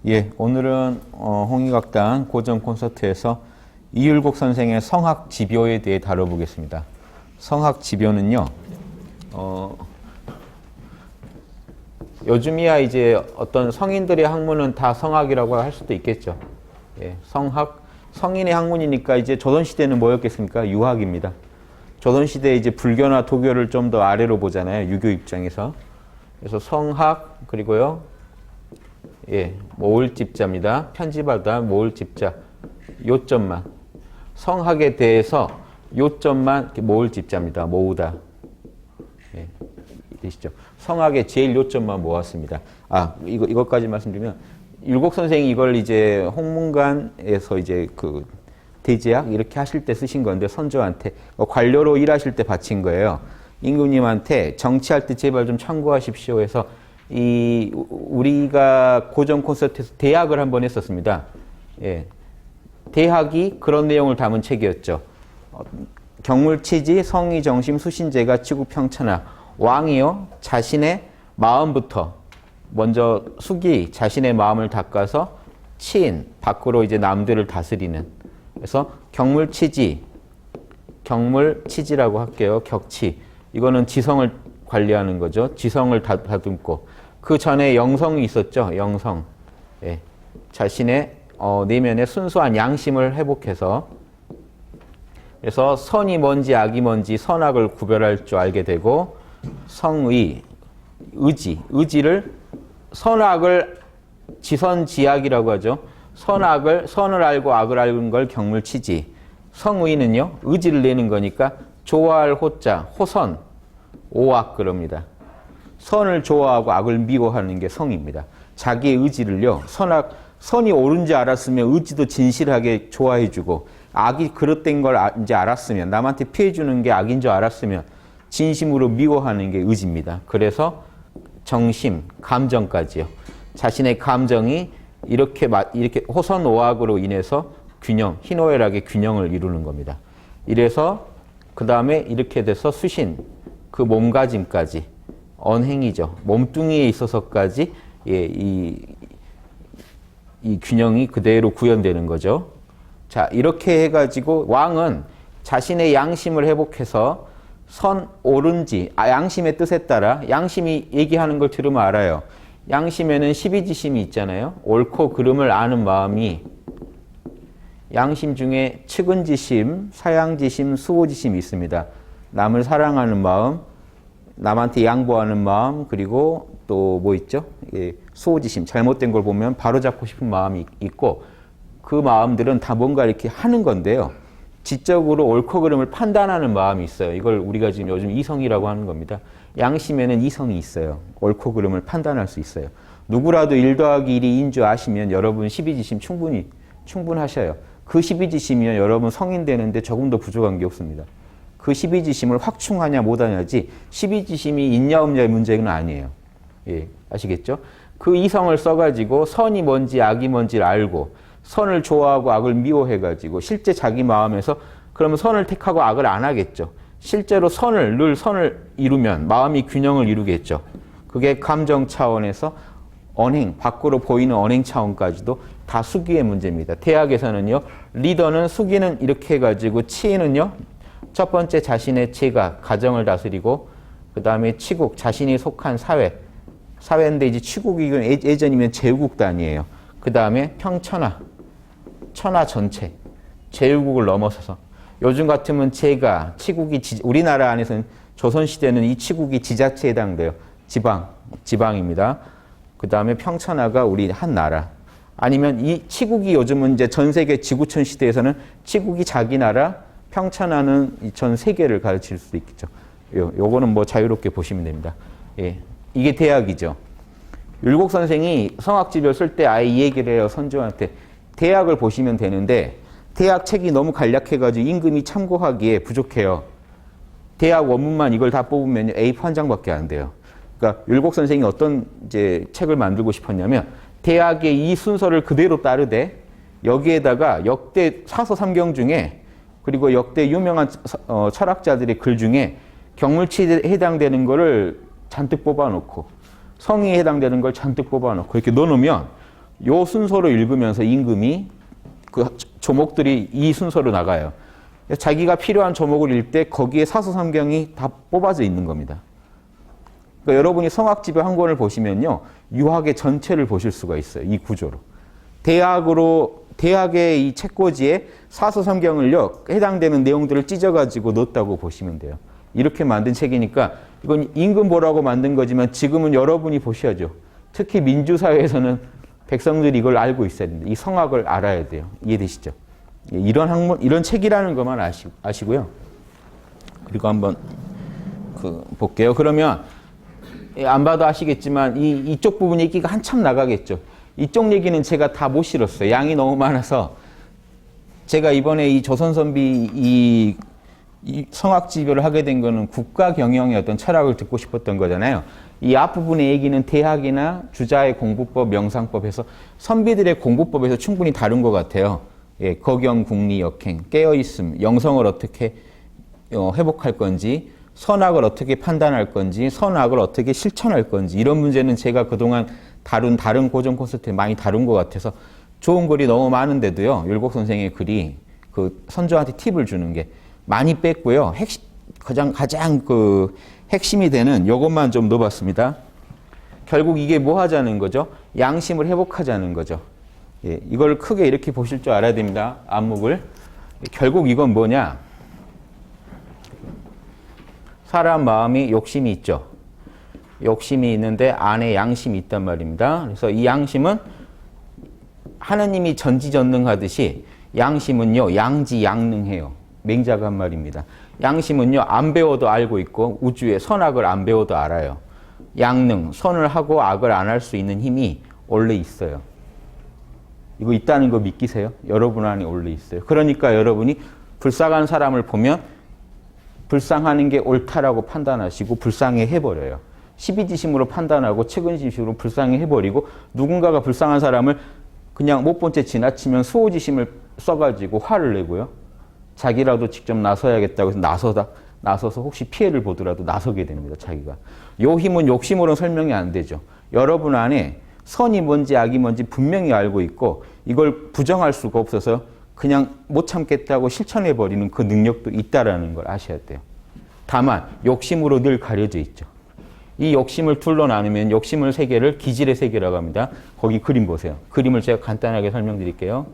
예, 오늘은 홍익학당 고전 콘서트에서 이율곡 선생의 성학 지묘에 대해 다뤄보겠습니다. 성학 지묘는요, 요즘이야 이제 어떤 성인들의 학문은 다 성학이라고 할 수도 있겠죠. 예, 성학, 성인의 학문이니까 이제 조선시대는 뭐였겠습니까? 유학입니다. 조선시대에 이제 불교나 도교를 좀 더 아래로 보잖아요. 유교 입장에서. 그래서 성학, 그리고요, 예, 모을집자입니다. 편집하다 모을집자. 요점만. 성학에 대해서 요점만 모을집자입니다. 모으다. 예, 되시죠? 성학의 제일 요점만 모았습니다. 아, 이것까지 말씀드리면, 율곡 선생이 이걸 이제 홍문관에서 이제 그 대제학 이렇게 하실 때 쓰신 건데, 선조한테 관료로 일하실 때 바친 거예요. 임금님한테 정치할 때 제발 좀 참고하십시오 해서 우리가 고전 콘서트에서 대학을 한번 했었습니다. 예. 대학이 그런 내용을 담은 책이었죠. 경물치지, 성의정심, 수신제가, 치국평천하. 왕이요, 자신의 마음부터 먼저 숙이 자신의 마음을 닦아서 치인, 밖으로 이제 남들을 다스리는. 그래서 경물치지라고 할게요. 격치. 이거는 지성을 관리하는 거죠. 지성을 다듬고. 그 전에 영성이 있었죠. 영성. 예. 자신의 내면의 순수한 양심을 회복해서, 그래서 선이 뭔지 악이 뭔지 선악을 구별할 줄 알게 되고, 성의, 의지를, 선악을 지선지악이라고 하죠. 선을 알고 악을 알는 걸 경물치지. 성의는요, 의지를 내는 거니까 좋아할 호자, 호선, 오악 그럽니다. 선을 좋아하고 악을 미워하는 게 성입니다. 자기의 의지를요, 선이 옳은지 알았으면 의지도 진실하게 좋아해주고, 악이 그릇된 걸 이제 알았으면, 남한테 피해주는 게 악인 줄 알았으면 진심으로 미워하는 게 의지입니다. 그래서 정심, 감정까지요. 자신의 감정이 이렇게 호선 오악으로 인해서 균형, 희노애락의 균형을 이루는 겁니다. 이래서 그 다음에 이렇게 돼서 수신, 그 몸가짐까지, 언행이죠. 몸뚱이에 있어서까지, 예, 이 균형이 그대로 구현되는 거죠. 자, 이렇게 해가지고 왕은 자신의 양심을 회복해서 옳은지, 양심의 뜻에 따라, 양심이 얘기하는 걸 들으면 알아요. 양심에는 십이지심이 있잖아요. 옳고 그름을 아는 마음이, 양심 중에 측은지심, 사양지심, 수호지심이 있습니다. 남을 사랑하는 마음, 남한테 양보하는 마음, 그리고 또 뭐 있죠? 예, 수호지심, 잘못된 걸 보면 바로잡고 싶은 마음이 있고, 그 마음들은 다 뭔가 이렇게 하는 건데요. 지적으로 옳고 그름을 판단하는 마음이 있어요. 이걸 우리가 지금 요즘 이성이라고 하는 겁니다. 양심에는 이성이 있어요. 옳고 그름을 판단할 수 있어요. 누구라도 1 더하기 1이 2인 줄 아시면 여러분 12지심 충분하셔요. 그 12지심이면 여러분 성인 되는데 조금 더 부족한 게 없습니다. 그 12지심을 확충하냐 못하냐지 12지심이 있냐 없냐의 문제는 아니에요. 예, 아시겠죠? 그 이성을 써가지고 선이 뭔지 악이 뭔지를 알고, 선을 좋아하고 악을 미워해가지고 실제 자기 마음에서, 그러면 선을 택하고 악을 안 하겠죠. 실제로 늘 선을 이루면 마음이 균형을 이루겠죠. 그게 감정 차원에서 언행, 밖으로 보이는 언행 차원까지도 다 수기의 문제입니다. 대학에서는요, 리더는 수기는 이렇게 해가지고, 치인은요, 첫 번째 자신의 제가, 가정을 다스리고, 그 다음에 치국, 자신이 속한 사회인데 이제 치국이 예전이면 제후국단이에요. 그 다음에 평천하, 천하 전체, 제후국을 넘어서서, 요즘 같으면 제가, 치국이, 우리나라 안에서는 조선시대는 이 치국이 지자체에 해당돼요. 지방입니다. 그 다음에 평천하가 우리 한 나라. 아니면 이 치국이 요즘은 이제 전 세계 지구촌 시대에서는 치국이 자기 나라, 평천하는 전 세계를 가르칠 수도 있겠죠. 요거는 뭐 자유롭게 보시면 됩니다. 예. 이게 대학이죠. 율곡 선생이 성학지별 쓸 때 아예 이 얘기를 해요. 선조한테. 대학을 보시면 되는데, 대학 책이 너무 간략해가지고 임금이 참고하기에 부족해요. 대학 원문만 이걸 다 뽑으면 A4 한 장밖에 안 돼요. 그러니까 율곡 선생이 어떤 이제 책을 만들고 싶었냐면, 대학의 이 순서를 그대로 따르되, 여기에다가 역대 사서 삼경 중에, 그리고 역대 유명한 철학자들의 글 중에 경물치에 해당되는 거를 잔뜩 뽑아놓고, 성의에 해당되는 걸 잔뜩 뽑아놓고 이렇게 넣어놓으면 요 순서로 읽으면서 임금이 그 조목들이 이 순서로 나가요. 자기가 필요한 조목을 읽을 때 거기에 사서삼경이 다 뽑아져 있는 겁니다. 그러니까 여러분이 성악집의 한 권을 보시면요, 유학의 전체를 보실 수가 있어요. 이 구조로. 대학의 이 책꽂이에 사서삼경을요, 해당되는 내용들을 찢어가지고 넣었다고 보시면 돼요. 이렇게 만든 책이니까 이건 임금 보라고 만든 거지만 지금은 여러분이 보셔야죠. 특히 민주사회에서는 백성들이 이걸 알고 있어야 됩니다. 이 성악을 알아야 돼요. 이해되시죠? 이런 학문, 이런 책이라는 것만 아시고요. 그리고 한번 볼게요. 그러면 안 봐도 아시겠지만 이쪽 부분 얘기가 한참 나가겠죠. 이쪽 얘기는 제가 다 못 실었어요. 양이 너무 많아서 제가 이번에 이 조선선비 이 성악지교를 하게 된 거는 국가 경영의 어떤 철학을 듣고 싶었던 거잖아요. 이 앞부분의 얘기는 대학이나 주자의 공부법, 명상법에서 선비들의 공부법에서 충분히 다른 것 같아요. 예, 거경, 국리, 역행, 깨어있음, 영성을 어떻게 회복할 건지, 선악을 어떻게 판단할 건지, 선악을 어떻게 실천할 건지, 이런 문제는 제가 그동안 다른 고전 콘서트에 많이 다룬 것 같아서 좋은 글이 너무 많은데도요, 율곡 선생의 글이 그 선조한테 팁을 주는 게 많이 뺐고요. 가장 그 핵심이 되는 요것만 좀 넣어봤습니다. 결국 이게 뭐 하자는 거죠? 양심을 회복하자는 거죠. 예, 이걸 크게 이렇게 보실 줄 알아야 됩니다. 안목을. 결국 이건 뭐냐? 사람 마음이 욕심이 있죠. 욕심이 있는데 안에 양심이 있단 말입니다. 그래서 이 양심은 하느님이 전지전능하듯이 양심은요, 양지양능해요. 맹자가 한 말입니다. 양심은요, 안 배워도 알고 있고 우주의 선악을 안 배워도 알아요. 양능, 선을 하고 악을 안 할 수 있는 힘이 원래 있어요. 이거 있다는 거 믿기세요? 여러분 안에 원래 있어요. 그러니까 여러분이 불쌍한 사람을 보면 불쌍하는 게 옳다라고 판단하시고 불쌍해 해버려요. 시비지심으로 판단하고 측은지심으로 불쌍해 해버리고 누군가가 불쌍한 사람을 그냥 못 본 채 지나치면 수호지심을 써가지고 화를 내고요. 자기라도 직접 나서야겠다고 해서 나서서 혹시 피해를 보더라도 나서게 됩니다. 자기가. 요 힘은 욕심으로는 설명이 안 되죠. 여러분 안에 선이 뭔지 악이 뭔지 분명히 알고 있고 이걸 부정할 수가 없어서 그냥 못 참겠다고 실천해버리는 그 능력도 있다라는 걸 아셔야 돼요. 다만 욕심으로 늘 가려져 있죠. 이 욕심을 둘러 나누면 욕심의 세계를 기질의 세계라고 합니다. 거기 그림 보세요. 그림을 제가 간단하게 설명드릴게요.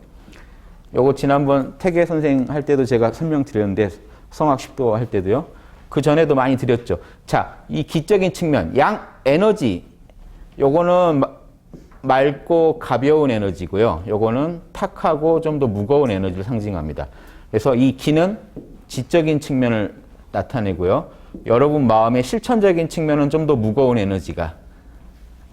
요거 지난번 태계 선생 할 때도 제가 설명드렸는데 성악식도 할 때도요. 그 전에도 많이 드렸죠. 자, 이 기적인 측면, 양 에너지, 요거는 맑고 가벼운 에너지고요. 요거는 탁하고 좀 더 무거운 에너지를 상징합니다. 그래서 이 기는 지적인 측면을 나타내고요. 여러분 마음의 실천적인 측면은 좀 더 무거운 에너지가.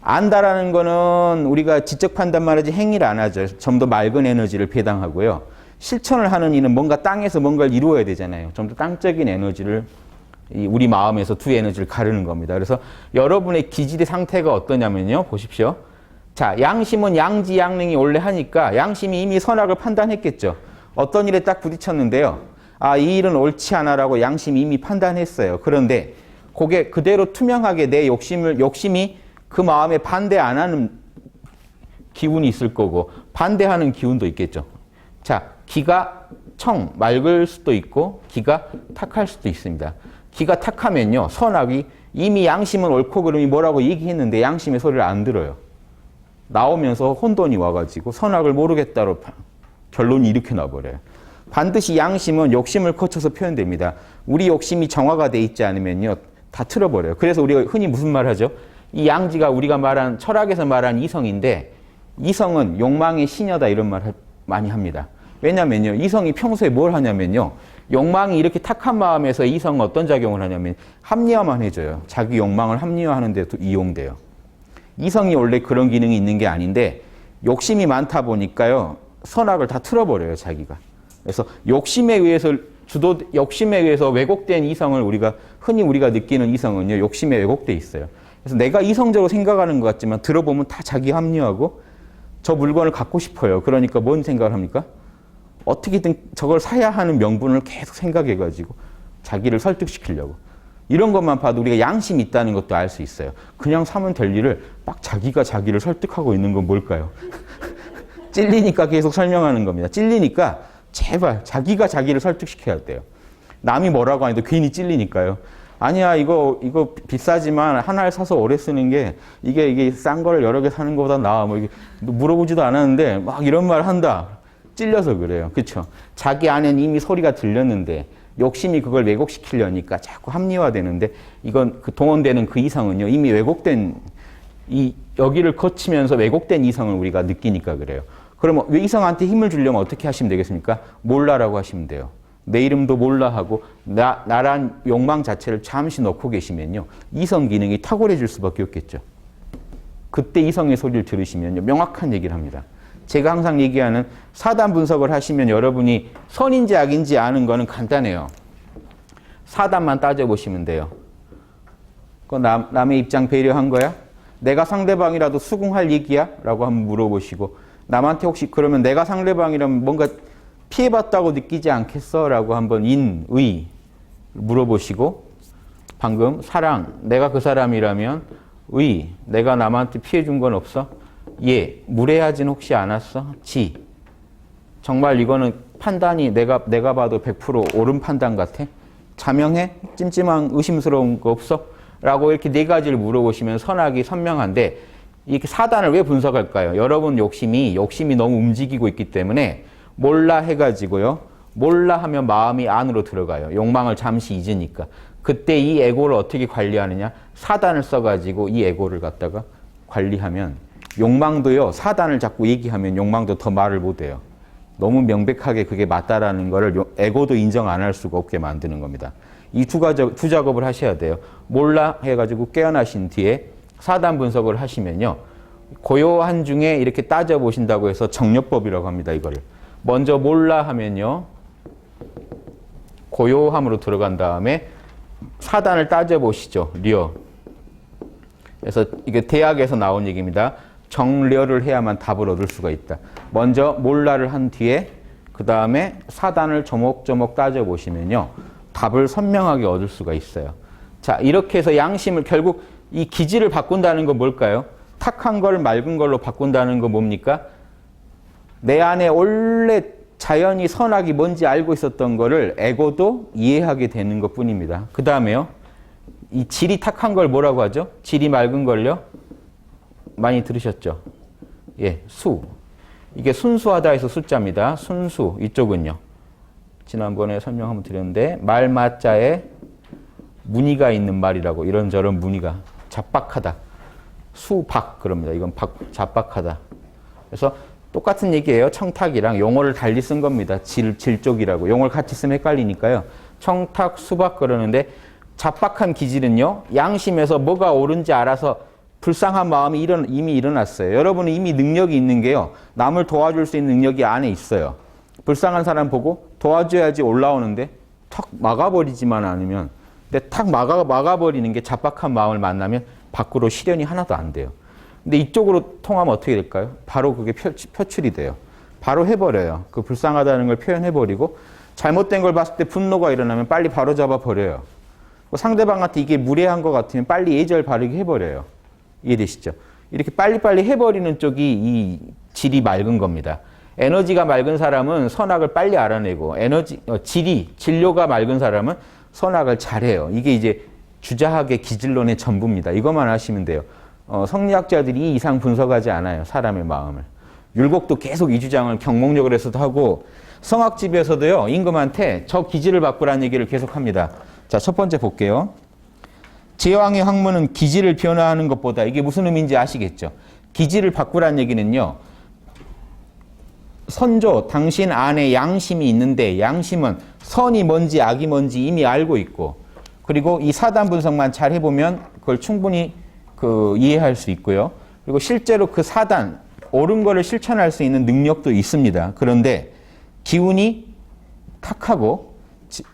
안다라는 거는 우리가 지적 판단만 하지 행위를 안 하죠. 좀 더 맑은 에너지를 배당하고요. 실천을 하는 이는 뭔가 땅에서 뭔가를 이루어야 되잖아요. 좀 더 땅적인 에너지를 우리 마음에서 두 에너지를 가르는 겁니다. 그래서 여러분의 기질의 상태가 어떠냐면요. 보십시오. 자, 양심은 양지양능이 원래 하니까 양심이 이미 선악을 판단했겠죠. 어떤 일에 딱 부딪혔는데요. 아, 이 일은 옳지 않아라고 양심이 이미 판단했어요. 그런데 그게 그대로 투명하게 내 욕심이 그 마음에 반대 안 하는 기운이 있을 거고 반대하는 기운도 있겠죠. 자, 기가 맑을 수도 있고 기가 탁할 수도 있습니다. 기가 탁하면요. 선악이 이미 양심은 옳고 그름이 뭐라고 얘기했는데 양심의 소리를 안 들어요. 나오면서 혼돈이 와가지고 선악을 모르겠다로 결론이 이렇게 나버려요. 반드시 양심은 욕심을 거쳐서 표현됩니다. 우리 욕심이 정화가 돼 있지 않으면요. 다 틀어버려요. 그래서 우리가 흔히 무슨 말 하죠? 이 양지가 우리가 말한 철학에서 말한 이성인데 이성은 욕망의 시녀다 이런 말 많이 합니다. 왜냐면요. 이성이 평소에 뭘 하냐면요. 욕망이 이렇게 탁한 마음에서 이성은 어떤 작용을 하냐면 합리화만 해줘요. 자기 욕망을 합리화하는 데도 이용돼요. 이성이 원래 그런 기능이 있는 게 아닌데 욕심이 많다 보니까요. 선악을 다 틀어버려요. 자기가. 그래서 욕심에 의해서 왜곡된 이성을 흔히 우리가 느끼는 이성은요. 욕심에 왜곡돼 있어요. 그래서 내가 이성적으로 생각하는 것 같지만 들어보면 다 자기 합리화하고 저 물건을 갖고 싶어요. 그러니까 뭔 생각을 합니까? 어떻게든 저걸 사야 하는 명분을 계속 생각해가지고 자기를 설득시키려고. 이런 것만 봐도 우리가 양심이 있다는 것도 알 수 있어요. 그냥 사면 될 일을 막 자기가 자기를 설득하고 있는 건 뭘까요? 찔리니까 계속 설명하는 겁니다. 찔리니까 제발 자기가 자기를 설득시켜야 돼요. 남이 뭐라고 하니까 괜히 찔리니까요. 아니야, 이거 비싸지만 하나를 사서 오래 쓰는 게 이게 싼 거를 여러 개 사는 것보다 나아. 뭐 이게 물어보지도 않았는데 막 이런 말 한다. 찔려서 그래요. 그렇죠? 자기 안에는 이미 소리가 들렸는데 욕심이 그걸 왜곡시키려니까 자꾸 합리화되는데 이건 그 동원되는 그 이성은요. 이미 왜곡된 여기를 거치면서 왜곡된 이성을 우리가 느끼니까 그래요. 그러면 왜 이성한테 힘을 주려면 어떻게 하시면 되겠습니까? 몰라라고 하시면 돼요. 내 이름도 몰라 하고 나란 욕망 자체를 잠시 넣고 계시면요. 이성 기능이 탁월해질 수밖에 없겠죠. 그때 이성의 소리를 들으시면요. 명확한 얘기를 합니다. 제가 항상 얘기하는 사단 분석을 하시면 여러분이 선인지 악인지 아는 거는 간단해요. 사단만 따져보시면 돼요. 그거 남의 입장 배려한 거야? 내가 상대방이라도 수긍할 얘기야? 라고 한번 물어보시고 남한테 혹시 그러면 내가 상대방이라면 뭔가 피해봤다고 느끼지 않겠어? 라고 한번 의 물어보시고 방금 사랑, 내가 그 사람이라면 내가 남한테 피해준 건 없어? 예, 무례하진 혹시 않았어? 지, 정말 이거는 판단이 내가 봐도 100% 옳은 판단 같아? 자명해? 찜찜한 의심스러운 거 없어? 라고 이렇게 네 가지를 물어보시면 선악이 선명한데 이렇게 사단을 왜 분석할까요? 여러분 욕심이 너무 움직이고 있기 때문에 몰라 해가지고요. 몰라 하면 마음이 안으로 들어가요. 욕망을 잠시 잊으니까. 그때 이 에고를 어떻게 관리하느냐? 사단을 써가지고 이 에고를 갖다가 관리하면 욕망도요. 사단을 자꾸 얘기하면 욕망도 더 말을 못해요. 너무 명백하게 그게 맞다라는 거를 에고도 인정 안 할 수가 없게 만드는 겁니다. 이 두 작업을 하셔야 돼요. 몰라 해가지고 깨어나신 뒤에 사단 분석을 하시면요. 고요한 중에 이렇게 따져보신다고 해서 정력법이라고 합니다. 이거를. 먼저 몰라 하면요. 고요함으로 들어간 다음에 사단을 따져보시죠. 려. 그래서 이게 대학에서 나온 얘기입니다. 정려를 해야만 답을 얻을 수가 있다. 먼저 몰라를 한 뒤에 그 다음에 사단을 조목조목 따져보시면요. 답을 선명하게 얻을 수가 있어요. 자, 이렇게 해서 양심을 결국 이 기질을 바꾼다는 건 뭘까요? 탁한 걸 맑은 걸로 바꾼다는 건 뭡니까? 내 안에 원래 자연히 선악이 뭔지 알고 있었던 거를 에고도 이해하게 되는 것 뿐입니다. 그 다음에요. 이 질이 탁한 걸 뭐라고 하죠? 질이 맑은 걸요? 많이 들으셨죠? 예, 수. 이게 순수하다 해서 숫자입니다. 순수. 이쪽은요. 지난번에 설명 한번 드렸는데 말맞자에 무늬가 있는 말이라고 이런저런 무늬가 잡박하다. 수박 그럽니다. 이건 잡박하다. 그래서 똑같은 얘기예요. 청탁이랑 용어를 달리 쓴 겁니다. 질쪽이라고. 용어를 같이 쓰면 헷갈리니까요. 청탁, 수박 그러는데 잡박한 기질은요. 양심에서 뭐가 옳은지 알아서 불쌍한 마음이 이미 일어났어요. 여러분은 이미 능력이 있는 게요. 남을 도와줄 수 있는 능력이 안에 있어요. 불쌍한 사람 보고 도와줘야지 올라오는데 탁 막아버리지만 않으면 근데 탁 막아버리는 게 잡박한 마음을 만나면 밖으로 실현이 하나도 안 돼요. 근데 이쪽으로 통하면 어떻게 될까요? 바로 그게 표출이 돼요. 바로 해버려요. 그 불쌍하다는 걸 표현해버리고 잘못된 걸 봤을 때 분노가 일어나면 빨리 바로잡아 버려요. 상대방한테 이게 무례한 것 같으면 빨리 예절 바르게 해버려요. 이해되시죠? 이렇게 빨리빨리 해버리는 쪽이 이 질이 맑은 겁니다. 에너지가 맑은 사람은 선악을 빨리 알아내고 진료가 맑은 사람은 선악을 잘해요. 이게 이제 주자학의 기질론의 전부입니다. 이것만 하시면 돼요. 성리학자들이 이 이상 분석하지 않아요. 사람의 마음을. 율곡도 계속 이 주장을 경목력을 해서도 하고 성악집에서도요. 임금한테 저 기질을 바꾸라는 얘기를 계속 합니다. 자, 첫 번째 볼게요. 제왕의 학문은 기질을 변화하는 것보다 이게 무슨 의미인지 아시겠죠? 기질을 바꾸라는 얘기는요. 선조, 당신 안에 양심이 있는데 양심은 선이 뭔지 악이 뭔지 이미 알고 있고 그리고 이 사단 분석만 잘 해보면 그걸 충분히 이해할 수 있고요. 그리고 실제로 그 사단, 옳은 거를 실천할 수 있는 능력도 있습니다. 그런데 기운이 탁하고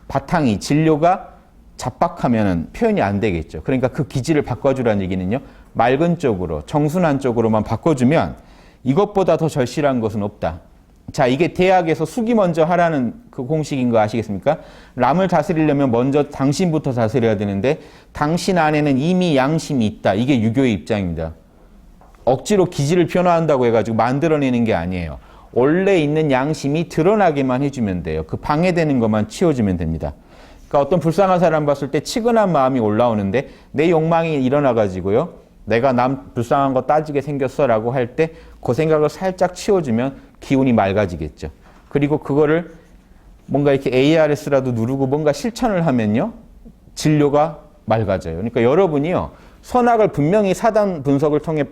바탕이 진료가 잡박하면 표현이 안 되겠죠. 그러니까 그 기질을 바꿔주라는 얘기는요. 맑은 쪽으로, 정순한 쪽으로만 바꿔주면 이것보다 더 절실한 것은 없다. 자, 이게 대학에서 숙이 먼저 하라는 그 공식인 거 아시겠습니까? 남을 다스리려면 먼저 당신부터 다스려야 되는데 당신 안에는 이미 양심이 있다. 이게 유교의 입장입니다. 억지로 기질을 변화한다고 해가지고 만들어내는 게 아니에요. 원래 있는 양심이 드러나게만 해주면 돼요. 그 방해되는 것만 치워주면 됩니다. 그러니까 어떤 불쌍한 사람 봤을 때 치근한 마음이 올라오는데 내 욕망이 일어나가지고요. 내가 남 불쌍한 거 따지게 생겼어 라고 할 때 그 생각을 살짝 치워주면 기운이 맑아지겠죠. 그리고 그거를 뭔가 이렇게 ARS라도 누르고 뭔가 실천을 하면요. 진료가 맑아져요. 그러니까 여러분이요. 선악을 분명히 사단 분석을 통해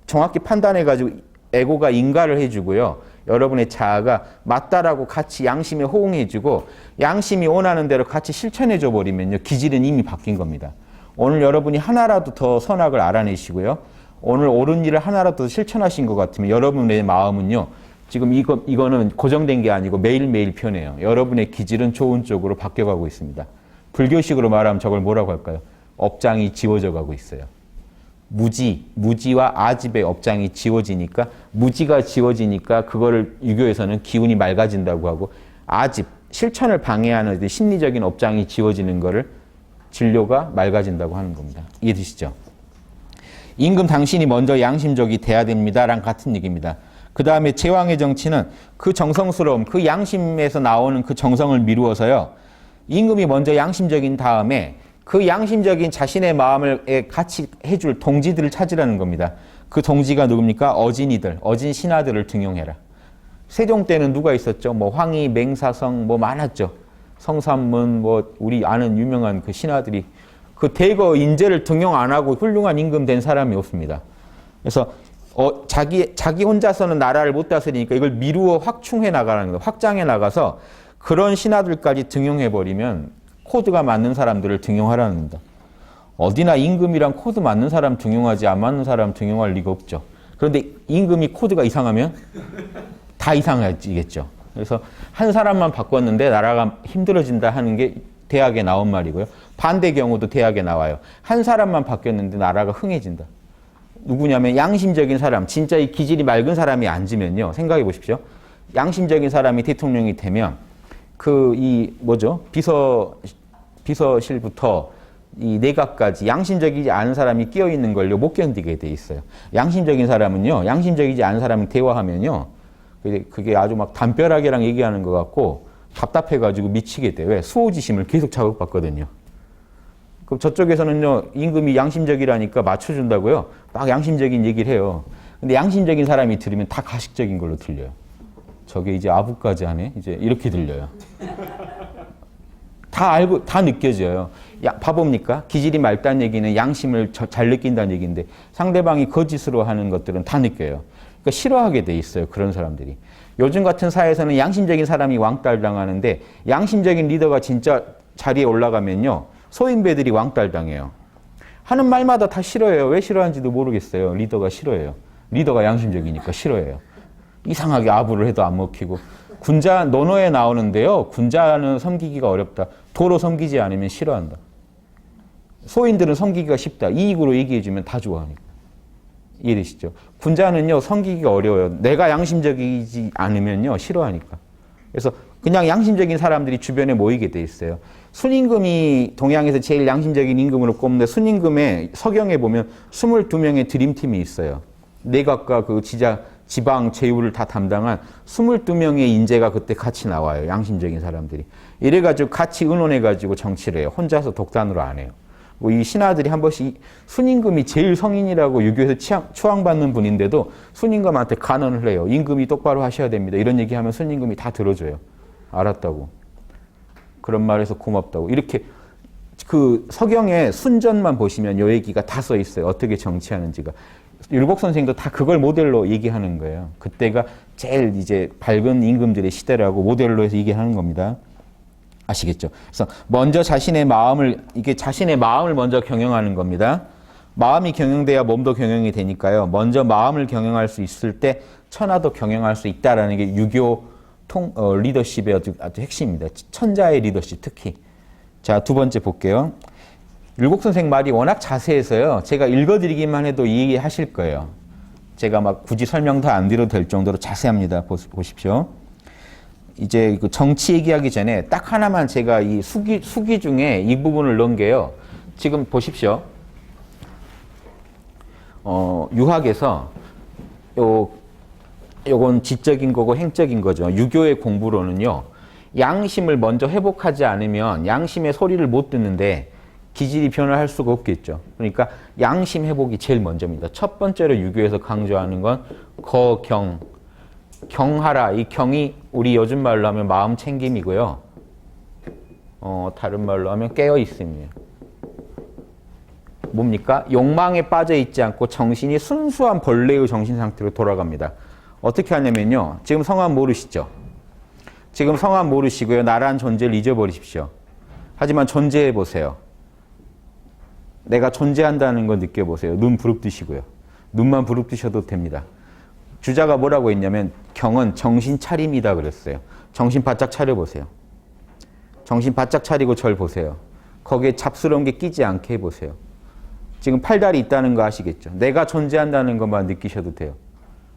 정확히 판단해가지고 에고가 인가를 해주고요. 여러분의 자아가 맞다라고 같이 양심에 호응해주고 양심이 원하는 대로 같이 실천해줘 버리면요. 기질은 이미 바뀐 겁니다. 오늘 여러분이 하나라도 더 선악을 알아내시고요. 오늘 옳은 일을 하나라도 더 실천하신 것 같으면 여러분의 마음은요. 지금 이거는 고정된 게 아니고 매일매일 변해요. 여러분의 기질은 좋은 쪽으로 바뀌어가고 있습니다. 불교식으로 말하면 저걸 뭐라고 할까요? 업장이 지워져 가고 있어요. 무지와 아집의 업장이 지워지니까 무지가 지워지니까 그거를 유교에서는 기운이 맑아진다고 하고 아집, 실천을 방해하는 심리적인 업장이 지워지는 거를 진료가 맑아진다고 하는 겁니다. 이해되시죠? 임금 당신이 먼저 양심적이 돼야 됩니다. 랑 같은 얘기입니다. 그 다음에 제왕의 정치는 그 정성스러움, 그 양심에서 나오는 그 정성을 미루어서요. 임금이 먼저 양심적인 다음에 그 양심적인 자신의 마음을 같이 해줄 동지들을 찾으라는 겁니다. 그 동지가 누굽니까? 어진이들, 어진 신하들을 등용해라. 세종 때는 누가 있었죠? 뭐 황희, 맹사성 뭐 많았죠. 성삼문 뭐 우리 아는 유명한 그 신하들이 그 대거 인재를 등용 안 하고 훌륭한 임금 된 사람이 없습니다. 그래서 자기 혼자서는 나라를 못 다스리니까 이걸 미루어 확충해 나가는 거예요. 확장해 나가서 그런 신하들까지 등용해버리면 코드가 맞는 사람들을 등용하라는 겁니다. 어디나 임금이랑 코드 맞는 사람 등용하지 안 맞는 사람 등용할 리가 없죠. 그런데 임금이 코드가 이상하면 다 이상해지겠죠. 그래서 한 사람만 바꿨는데 나라가 힘들어진다 하는 게 대학에 나온 말이고요. 반대 경우도 대학에 나와요. 한 사람만 바뀌었는데 나라가 흥해진다. 누구냐면 양심적인 사람, 진짜 이 기질이 맑은 사람이 앉으면요. 생각해 보십시오. 양심적인 사람이 대통령이 되면 비서실부터 이 내각까지 양심적이지 않은 사람이 끼어 있는 걸요 못 견디게 돼 있어요. 양심적인 사람은요, 양심적이지 않은 사람이 대화하면요, 그게 아주 막 담벼락이랑 얘기하는 것 같고 답답해가지고 미치게 돼요. 왜? 수호지심을 계속 자극받거든요. 그럼 저쪽에서는요, 임금이 양심적이라니까 맞춰준다고요. 막 양심적인 얘기를 해요. 근데 양심적인 사람이 들으면 다 가식적인 걸로 들려요. 저게 이제 아부까지 하네? 이제 이렇게 들려요. 다 알고, 다 느껴져요. 바보입니까? 기질이 맑다는 얘기는 양심을 잘 느낀다는 얘기인데 상대방이 거짓으로 하는 것들은 다 느껴요. 그러니까 싫어하게 돼 있어요. 그런 사람들이. 요즘 같은 사회에서는 양심적인 사람이 왕따당하는데 양심적인 리더가 진짜 자리에 올라가면요. 소인배들이 왕따당해요. 하는 말마다 다 싫어해요. 왜 싫어하는지도 모르겠어요. 리더가 싫어해요. 리더가 양심적이니까 싫어해요. 이상하게 아부를 해도 안 먹히고. 군자 논어에 나오는데요. 군자는 섬기기가 어렵다. 도로 섬기지 않으면 싫어한다. 소인들은 섬기기가 쉽다. 이익으로 얘기해주면 다 좋아하니까. 이해되시죠? 군자는요. 섬기기가 어려워요. 내가 양심적이지 않으면요. 싫어하니까. 그래서 그냥 양심적인 사람들이 주변에 모이게 돼 있어요. 순임금이 동양에서 제일 양심적인 임금으로 꼽는데 순임금의 서경에 보면 22명의 드림팀이 있어요. 내각과 그 지방 제후를 다 담당한 22명의 인재가 그때 같이 나와요. 양심적인 사람들이. 이래가지고 같이 의논해가지고 정치를 해요. 혼자서 독단으로 안 해요. 뭐 이 신하들이 한 번씩 순임금이 제일 성인이라고 유교에서 추앙받는 분인데도 순임금한테 간언을 해요. 임금이 똑바로 하셔야 됩니다. 이런 얘기하면 순임금이 다 들어줘요. 알았다고. 그런 말해서 고맙다고. 이렇게 그 서경의 순전만 보시면 요 얘기가 다 써 있어요. 어떻게 정치하는지가. 율곡 선생도 다 그걸 모델로 얘기하는 거예요. 그때가 제일 이제 밝은 임금들의 시대라고 모델로 해서 얘기하는 겁니다. 아시겠죠? 그래서 먼저 자신의 마음을 먼저 경영하는 겁니다. 마음이 경영돼야 몸도 경영이 되니까요. 먼저 마음을 경영할 수 있을 때 천하도 경영할 수 있다라는 게 유교 리더십의 아주 핵심입니다. 천자의 리더십 특히. 자, 두 번째 볼게요. 율곡 선생 말이 워낙 자세해서요. 제가 읽어드리기만 해도 이해하실 거예요. 제가 막 굳이 설명 다 안 드려도 될 정도로 자세합니다. 보십시오. 이제 그 정치 얘기하기 전에 딱 하나만 제가 이 수기 중에 이 부분을 넣은 게요. 지금 보십시오. 유학에서 요건 지적인 거고 행적인 거죠. 유교의 공부로는요. 양심을 먼저 회복하지 않으면 양심의 소리를 못 듣는데 기질이 변화할 수가 없겠죠. 그러니까 양심 회복이 제일 먼저입니다. 첫 번째로 유교에서 강조하는 건 거경, 경하라. 이 경이 우리 요즘 말로 하면 마음 챙김이고요. 다른 말로 하면 깨어 있음이에요. 뭡니까? 욕망에 빠져 있지 않고 정신이 순수한 본래의 정신 상태로 돌아갑니다. 어떻게 하냐면요. 지금 성함 모르시죠? 지금 성함 모르시고요. 나란 존재를 잊어버리십시오. 하지만 존재해 보세요. 내가 존재한다는 걸 느껴보세요. 눈 부릅뜨시고요. 눈만 부릅뜨셔도 됩니다. 주자가 뭐라고 했냐면 경은 정신 차림이다 그랬어요. 정신 바짝 차려보세요. 정신 바짝 차리고 절 보세요. 거기에 잡스러운 게 끼지 않게 해보세요. 지금 팔다리 있다는 거 아시겠죠? 내가 존재한다는 것만 느끼셔도 돼요.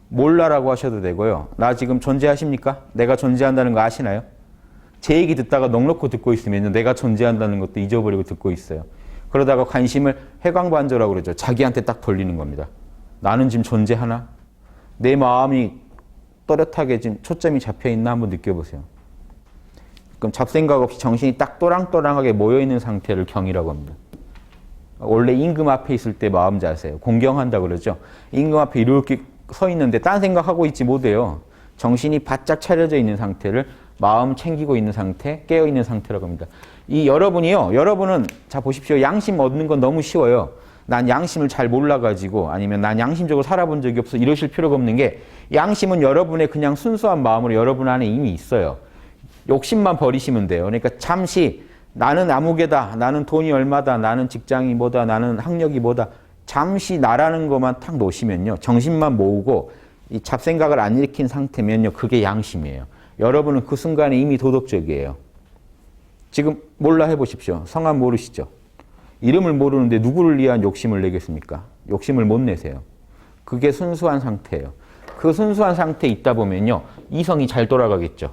몰라라고 하셔도 되고요. 나 지금 존재하십니까? 내가 존재한다는 거 아시나요? 제 얘기 듣다가 넋놓고 듣고 있으면 내가 존재한다는 것도 잊어버리고 듣고 있어요. 그러다가 관심을 해광반조라고 그러죠. 자기한테 딱 돌리는 겁니다. 나는 지금 존재하나? 내 마음이 또렷하게 지금 초점이 잡혀있나 한번 느껴보세요. 그럼 잡생각 없이 정신이 딱 또랑또랑하게 모여있는 상태를 경이라고 합니다. 원래 임금 앞에 있을 때 마음 자세요. 공경한다 그러죠. 임금 앞에 이렇게 서 있는데 딴 생각하고 있지 못해요. 정신이 바짝 차려져 있는 상태를 마음 챙기고 있는 상태, 깨어있는 상태라고 합니다. 이 여러분이요. 여러분은 자 보십시오. 양심 얻는 건 너무 쉬워요. 난 양심을 잘 몰라가지고 아니면 난 양심적으로 살아본 적이 없어 이러실 필요가 없는 게 양심은 여러분의 그냥 순수한 마음으로 여러분 안에 이미 있어요. 욕심만 버리시면 돼요. 그러니까 잠시 나는 아무개다, 나는 돈이 얼마다, 나는 직장이 뭐다, 나는 학력이 뭐다 잠시 나라는 것만 탁 놓으시면요. 정신만 모으고 이 잡생각을 안 일으킨 상태면요. 그게 양심이에요. 여러분은 그 순간에 이미 도덕적이에요. 지금 몰라 해보십시오. 성함 모르시죠? 이름을 모르는데 누구를 위한 욕심을 내겠습니까? 욕심을 못 내세요. 그게 순수한 상태예요. 그 순수한 상태에 있다 보면요. 이성이 잘 돌아가겠죠.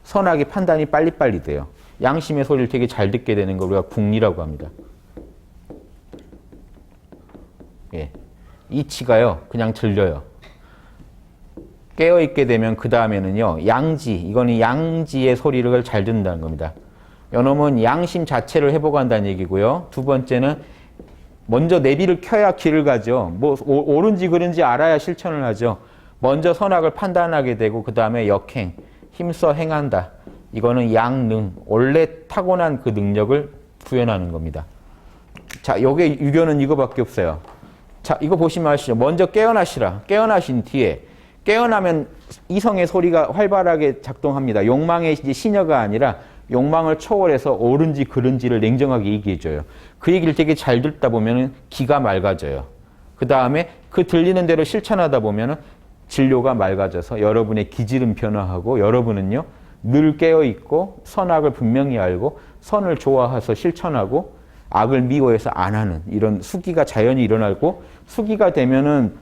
선악의 판단이 빨리빨리 돼요. 양심의 소리를 되게 잘 듣게 되는 걸 우리가 궁리라고 합니다. 예. 이치가요. 그냥 들려요. 깨어있게 되면 그 다음에는요. 양지, 이거는 양지의 소리를 잘 듣는다는 겁니다. 요놈은 양심 자체를 회복한다는 얘기고요. 두 번째는 먼저 내비를 켜야 길을 가죠. 뭐 옳은지 그른지 알아야 실천을 하죠. 먼저 선악을 판단하게 되고 그 다음에 역행, 힘써 행한다. 이거는 양능, 원래 타고난 그 능력을 구현하는 겁니다. 자, 요게 유교는 이거밖에 없어요. 자, 이거 보시면 아시죠? 먼저 깨어나시라. 깨어나신 뒤에 깨어나면 이성의 소리가 활발하게 작동합니다. 욕망의 이제 시녀가 아니라 욕망을 초월해서 옳은지 그른지를 냉정하게 얘기해줘요. 그 얘기를 되게 잘 듣다 보면 기가 맑아져요. 그 다음에 그 들리는 대로 실천하다 보면 진료가 맑아져서 여러분의 기질은 변화하고 여러분은요 늘 깨어있고 선악을 분명히 알고 선을 좋아해서 실천하고 악을 미워해서 안 하는 이런 수기가 자연히 일어나고 수기가 되면은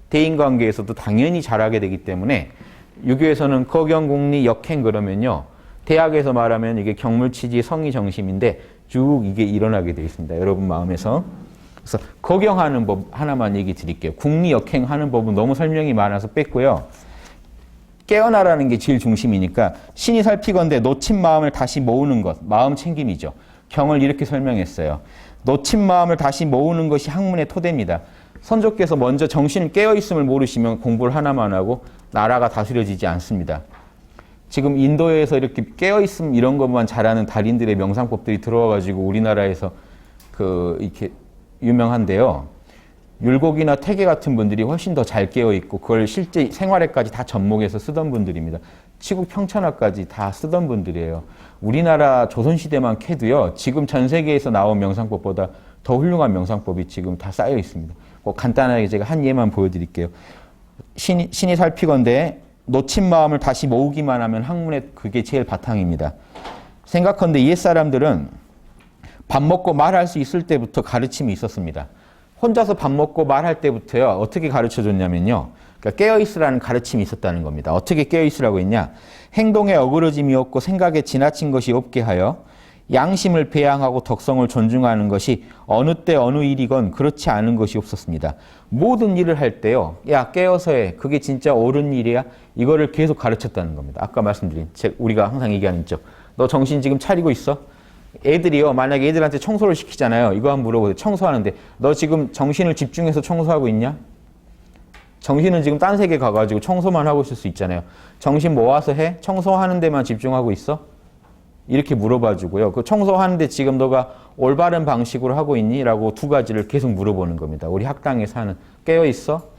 대인관계에서도 당연히 잘하게 되기 때문에 유교에서는 거경공리 역행 그러면요. 대학에서 말하면 이게 경물치지 성의정심인데 쭉 이게 일어나게 되어 있습니다. 여러분 마음에서. 그래서 거경하는 법 하나만 얘기 드릴게요. 국리 역행하는 법은 너무 설명이 많아서 뺐고요. 깨어나라는 게 제일 중심이니까 신이 살피건대 놓친 마음을 다시 모으는 것. 마음 챙김이죠. 경을 이렇게 설명했어요. 놓친 마음을 다시 모으는 것이 학문의 토대입니다. 선조께서 먼저 정신을 깨어있음을 모르시면 공부를 하나만 하고 나라가 다스려지지 않습니다. 지금 인도에서 이렇게 깨어있음 이런 것만 잘하는 달인들의 명상법들이 들어와가지고 우리나라에서 이렇게 유명한데요. 율곡이나 태계 같은 분들이 훨씬 더 잘 깨어있고 그걸 실제 생활에까지 다 접목해서 쓰던 분들입니다. 치국 평천하까지 다 쓰던 분들이에요. 우리나라 조선시대만 캐도요. 지금 전 세계에서 나온 명상법보다 더 훌륭한 명상법이 지금 다 쌓여 있습니다. 간단하게 제가 한 예만 보여드릴게요. 신이 살피건대 놓친 마음을 다시 모으기만 하면 학문의 그게 제일 바탕입니다. 생각컨대 옛사람들은 밥 먹고 말할 수 있을 때부터 가르침이 있었습니다. 혼자서 밥 먹고 말할 때부터요. 어떻게 가르쳐줬냐면요. 그러니까 깨어있으라는 가르침이 있었다는 겁니다. 어떻게 깨어있으라고 했냐. 행동에 어그러짐이 없고 생각에 지나친 것이 없게 하여 양심을 배양하고 덕성을 존중하는 것이 어느 때 어느 일이건 그렇지 않은 것이 없었습니다. 모든 일을 할 때요. 야, 깨어서 해. 그게 진짜 옳은 일이야? 이거를 계속 가르쳤다는 겁니다. 아까 말씀드린 우리가 항상 얘기하는 있죠. 너 정신 지금 차리고 있어? 애들이요. 만약에 애들한테 청소를 시키잖아요. 이거 한번 물어보세요. 청소하는데 너 지금 정신을 집중해서 청소하고 있냐? 정신은 지금 딴 세계 가가지고 청소만 하고 있을 수 있잖아요. 정신 모아서 해? 청소하는 데만 집중하고 있어? 이렇게 물어봐주고요. 그 청소하는데 지금 너가 올바른 방식으로 하고 있니? 라고 두 가지를 계속 물어보는 겁니다. 우리 학당에서 하는 깨어있어?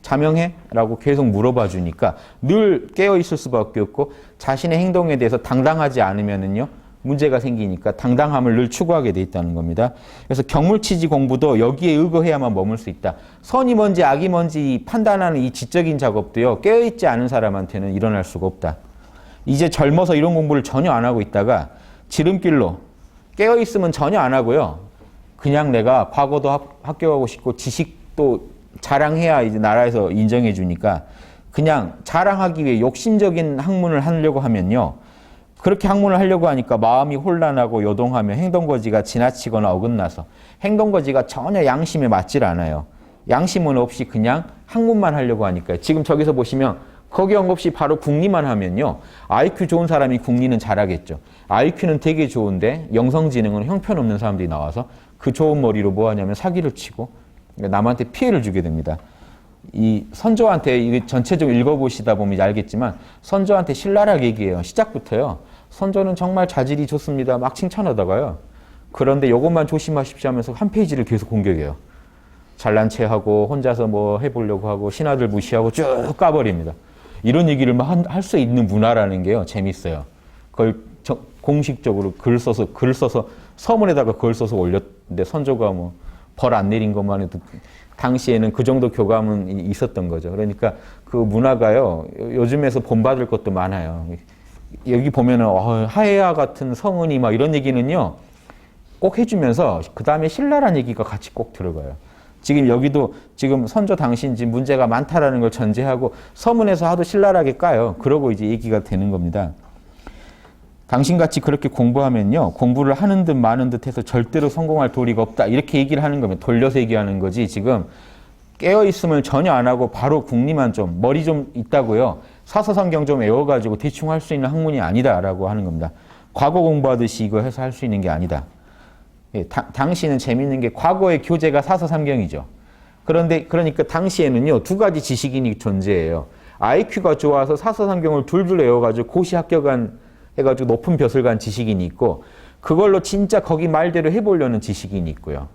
자명해? 라고 계속 물어봐 주니까 늘 깨어있을 수밖에 없고 자신의 행동에 대해서 당당하지 않으면은요 문제가 생기니까 당당함을 늘 추구하게 돼 있다는 겁니다. 그래서 경물치지 공부도 여기에 의거해야만 머물 수 있다. 선이 뭔지 악이 뭔지 판단하는 이 지적인 작업도요 깨어있지 않은 사람한테는 일어날 수가 없다. 이제 젊어서 이런 공부를 전혀 안 하고 있다가 지름길로 깨어있으면 전혀 안 하고요. 그냥 내가 과거도 합격하고 싶고 지식도 자랑해야 이제 나라에서 인정해 주니까 그냥 자랑하기 위해 욕심적인 학문을 하려고 하면요. 그렇게 학문을 하려고 하니까 마음이 혼란하고 요동하며 행동거지가 지나치거나 어긋나서 행동거지가 전혀 양심에 맞질 않아요. 양심은 없이 그냥 학문만 하려고 하니까요. 지금 저기서 보시면 거기형 없이 바로 국리만 하면요. IQ 좋은 사람이 국리는 잘하겠죠. IQ는 되게 좋은데 영성지능은 형편없는 사람들이 나와서 그 좋은 머리로 뭐 하냐면 사기를 치고 남한테 피해를 주게 됩니다. 이 선조한테 이게 전체적으로 읽어보시다 보면 알겠지만 선조한테 신랄하게 얘기해요. 시작부터요. 선조는 정말 자질이 좋습니다. 막 칭찬하다가요. 그런데 이것만 조심하십시오 하면서 한 페이지를 계속 공격해요. 잘난 체하고 혼자서 뭐 해보려고 하고 신하들 무시하고 쭉 까버립니다. 이런 얘기를 할 수 있는 문화라는 게요. 재밌어요. 그걸 공식적으로 글 써서 서문에다가 글 써서 올렸는데 선조가 뭐 벌 안 내린 것만 해도 당시에는 그 정도 교감은 있었던 거죠. 그러니까 그 문화가요. 요즘에서 본받을 것도 많아요. 여기 보면은 하해야 같은 성은이 막 이런 얘기는요. 꼭 해주면서 그 다음에 신랄한 얘기가 같이 꼭 들어가요. 지금 여기도 지금 선조 당신 지금 문제가 많다라는 걸 전제하고 서문에서 하도 신랄하게 까요. 그러고 이제 얘기가 되는 겁니다. 당신같이 그렇게 공부하면요. 공부를 하는 듯 마는 듯 해서 절대로 성공할 도리가 없다. 이렇게 얘기를 하는 겁니다. 돌려서 얘기하는 거지. 지금 깨어있음을 전혀 안 하고 바로 국리만 좀 머리 좀 있다고요. 사서성경 좀 외워가지고 대충 할 수 있는 학문이 아니다라고 하는 겁니다. 과거 공부하듯이 이거 해서 할 수 있는 게 아니다. 예, 당시는 재밌는 게 과거의 교재가 사서삼경이죠. 그러니까 당시에는요. 두 가지 지식인이 존재해요. IQ가 좋아서 사서삼경을 둘둘 외워가지고 고시 합격한 해가지고 높은 벼슬 간 지식인이 있고 그걸로 진짜 거기 말대로 해보려는 지식인이 있고요.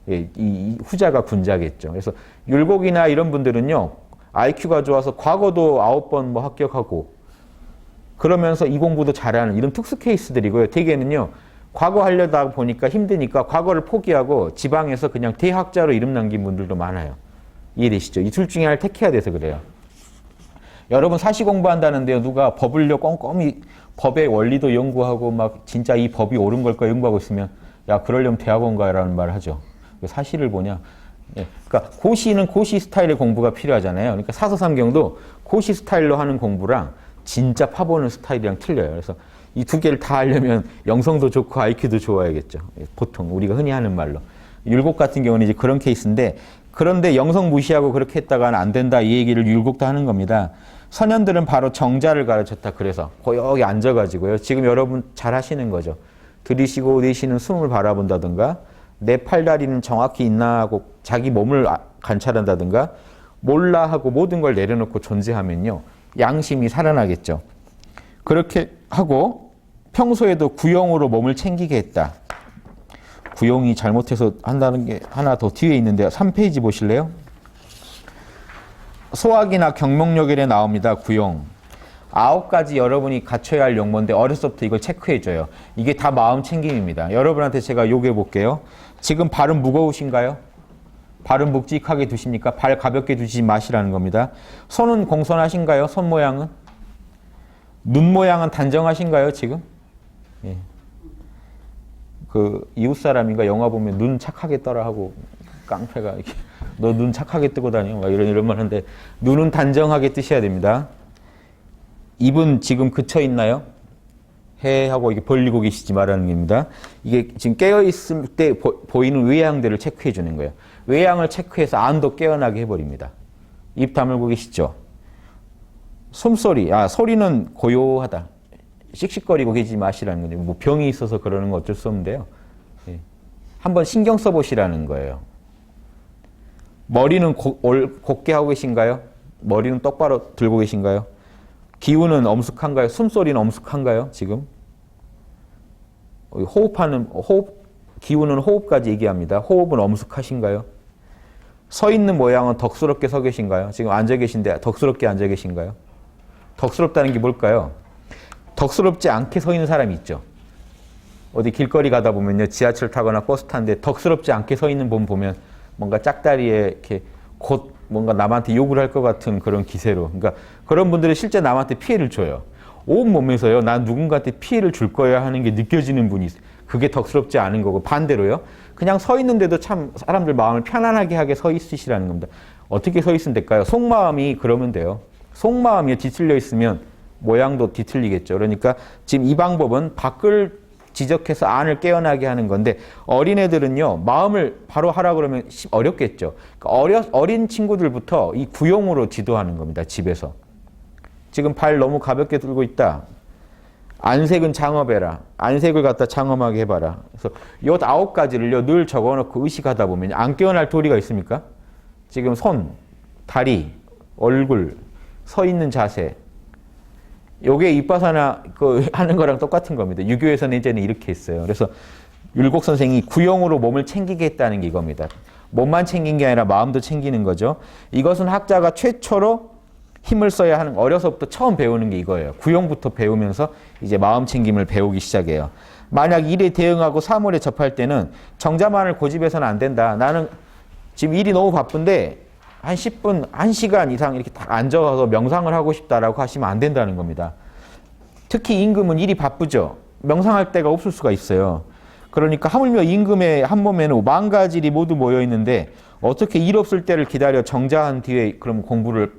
예, 이 후자가 군자겠죠. 그래서 율곡이나 이런 분들은요. IQ가 좋아서 과거도 9번 뭐 합격하고 그러면서 이 공부도 잘하는 이런 특수 케이스들이고요. 대개는요. 과거 하려다 보니까 힘드니까 과거를 포기하고 지방에서 그냥 대학자로 이름 남긴 분들도 많아요. 이해되시죠? 이 둘 중에 하나를 택해야 돼서 그래요. 여러분 사시 공부한다는데요. 누가 법을요 꼼꼼히 법의 원리도 연구하고 막 진짜 이 법이 옳은 걸까 연구하고 있으면 야 그러려면 대학원 가라는 말을 하죠. 왜 사시를 보냐. 예. 그러니까 고시는 고시 스타일의 공부가 필요하잖아요. 그러니까 사서삼경도 고시 스타일로 하는 공부랑 진짜 파보는 스타일이랑 틀려요. 그래서 이 두 개를 다 하려면 영성도 좋고 IQ도 좋아야겠죠. 보통 우리가 흔히 하는 말로. 율곡 같은 경우는 이제 그런 케이스인데 그런데 영성 무시하고 그렇게 했다가는 안 된다 이 얘기를 율곡도 하는 겁니다. 선현들은 바로 정자를 가르쳤다. 그래서 여기 앉아가지고요. 지금 여러분 잘 하시는 거죠. 들이쉬고 내쉬는 숨을 바라본다든가 내 팔다리는 정확히 있나 하고 자기 몸을 관찰한다든가 몰라 하고 모든 걸 내려놓고 존재하면요. 양심이 살아나겠죠. 그렇게 하고 평소에도 구용으로 몸을 챙기게 했다. 구용이 잘못해서 한다는 게 하나 더 뒤에 있는데요. 3페이지 보실래요? 소학이나 경목요결에 나옵니다. 구용. 9가지 여러분이 갖춰야 할 용모인데 어렸을 때부터 이걸 체크해줘요. 이게 다 마음 챙김입니다. 여러분한테 제가 요구해 볼게요. 지금 발은 무거우신가요? 발은 묵직하게 두십니까? 발 가볍게 두시지 마시라는 겁니다. 손은 공손하신가요? 손 모양은? 눈 모양은 단정하신가요? 지금? 예. 그 이웃 사람인가 영화 보면 눈 착하게 떠라 하고 깡패가 이렇게 너 눈 착하게 뜨고 다녀 막 이런 말 하는데 눈은 단정하게 뜨셔야 됩니다. 입은 지금 그쳐 있나요? 해 하고 이게 벌리고 계시지 말라는 겁니다. 이게 지금 깨어있을 때 보이는 외양들을 체크해 주는 거예요. 외양을 체크해서 안도 깨어나게 해버립니다. 입 다물고 계시죠? 숨소리, 소리는 고요하다. 씩씩거리고 계시지 마시라는 거죠. 뭐 병이 있어서 그러는 거 어쩔 수 없는데요. 예. 한번 신경 써보시라는 거예요. 머리는 곧게 하고 계신가요? 머리는 똑바로 들고 계신가요? 기운은 엄숙한가요? 숨소리는 엄숙한가요? 지금? 기운은 호흡까지 얘기합니다. 호흡은 엄숙하신가요? 서 있는 모양은 덕스럽게 서 계신가요? 지금 앉아 계신데 덕스럽게 앉아 계신가요? 덕스럽다는 게 뭘까요? 덕스럽지 않게 서 있는 사람이 있죠. 어디 길거리 가다 보면요. 지하철 타거나 버스 타는데 덕스럽지 않게 서 있는 분 보면 뭔가 짝다리에 이렇게 곧 뭔가 남한테 욕을 할 것 같은 그런 기세로. 그러니까 그런 분들은 실제 남한테 피해를 줘요. 온 몸에서요. 난 누군가한테 피해를 줄 거야 하는 게 느껴지는 분이 있어요. 그게 덕스럽지 않은 거고 반대로요. 그냥 서 있는데도 참 사람들 마음을 편안하게 하게 서 있으시라는 겁니다. 어떻게 서 있으면 될까요? 속마음이 그러면 돼요. 속마음이 뒤틀려 있으면 모양도 뒤틀리겠죠. 그러니까 지금 이 방법은 밖을 지적해서 안을 깨어나게 하는 건데 어린애들은요. 마음을 바로 하라 그러면 어렵겠죠. 그러니까 어린 친구들부터 이 구용으로 지도하는 겁니다. 집에서. 지금 발 너무 가볍게 들고 있다. 안색은 장업해라. 안색을 갖다 장엄하게 해봐라. 그래서 요 9가지를요. 늘 적어놓고 의식하다 보면 안 깨어날 도리가 있습니까? 지금 손, 다리, 얼굴, 서 있는 자세. 요게 윗바사나 하는 거랑 똑같은 겁니다. 유교에서는 이제는 이렇게 했어요. 그래서 율곡 선생이 구용으로 몸을 챙기게 했다는 게 이겁니다. 몸만 챙긴 게 아니라 마음도 챙기는 거죠. 이것은 학자가 최초로 힘을 써야 하는, 어려서부터 처음 배우는 게 이거예요. 구용부터 배우면서 이제 마음 챙김을 배우기 시작해요. 만약 일에 대응하고 사물에 접할 때는 정자만을 고집해서는 안 된다. 나는 지금 일이 너무 바쁜데 한 10분, 1시간 이상 이렇게 딱 앉아서 명상을 하고 싶다라고 하시면 안 된다는 겁니다. 특히 임금은 일이 바쁘죠. 명상할 데가 없을 수가 있어요. 그러니까 하물며 임금의 한 몸에는 10,000가지 모두 모여 있는데 어떻게 일 없을 때를 기다려 정자한 뒤에 그럼 공부를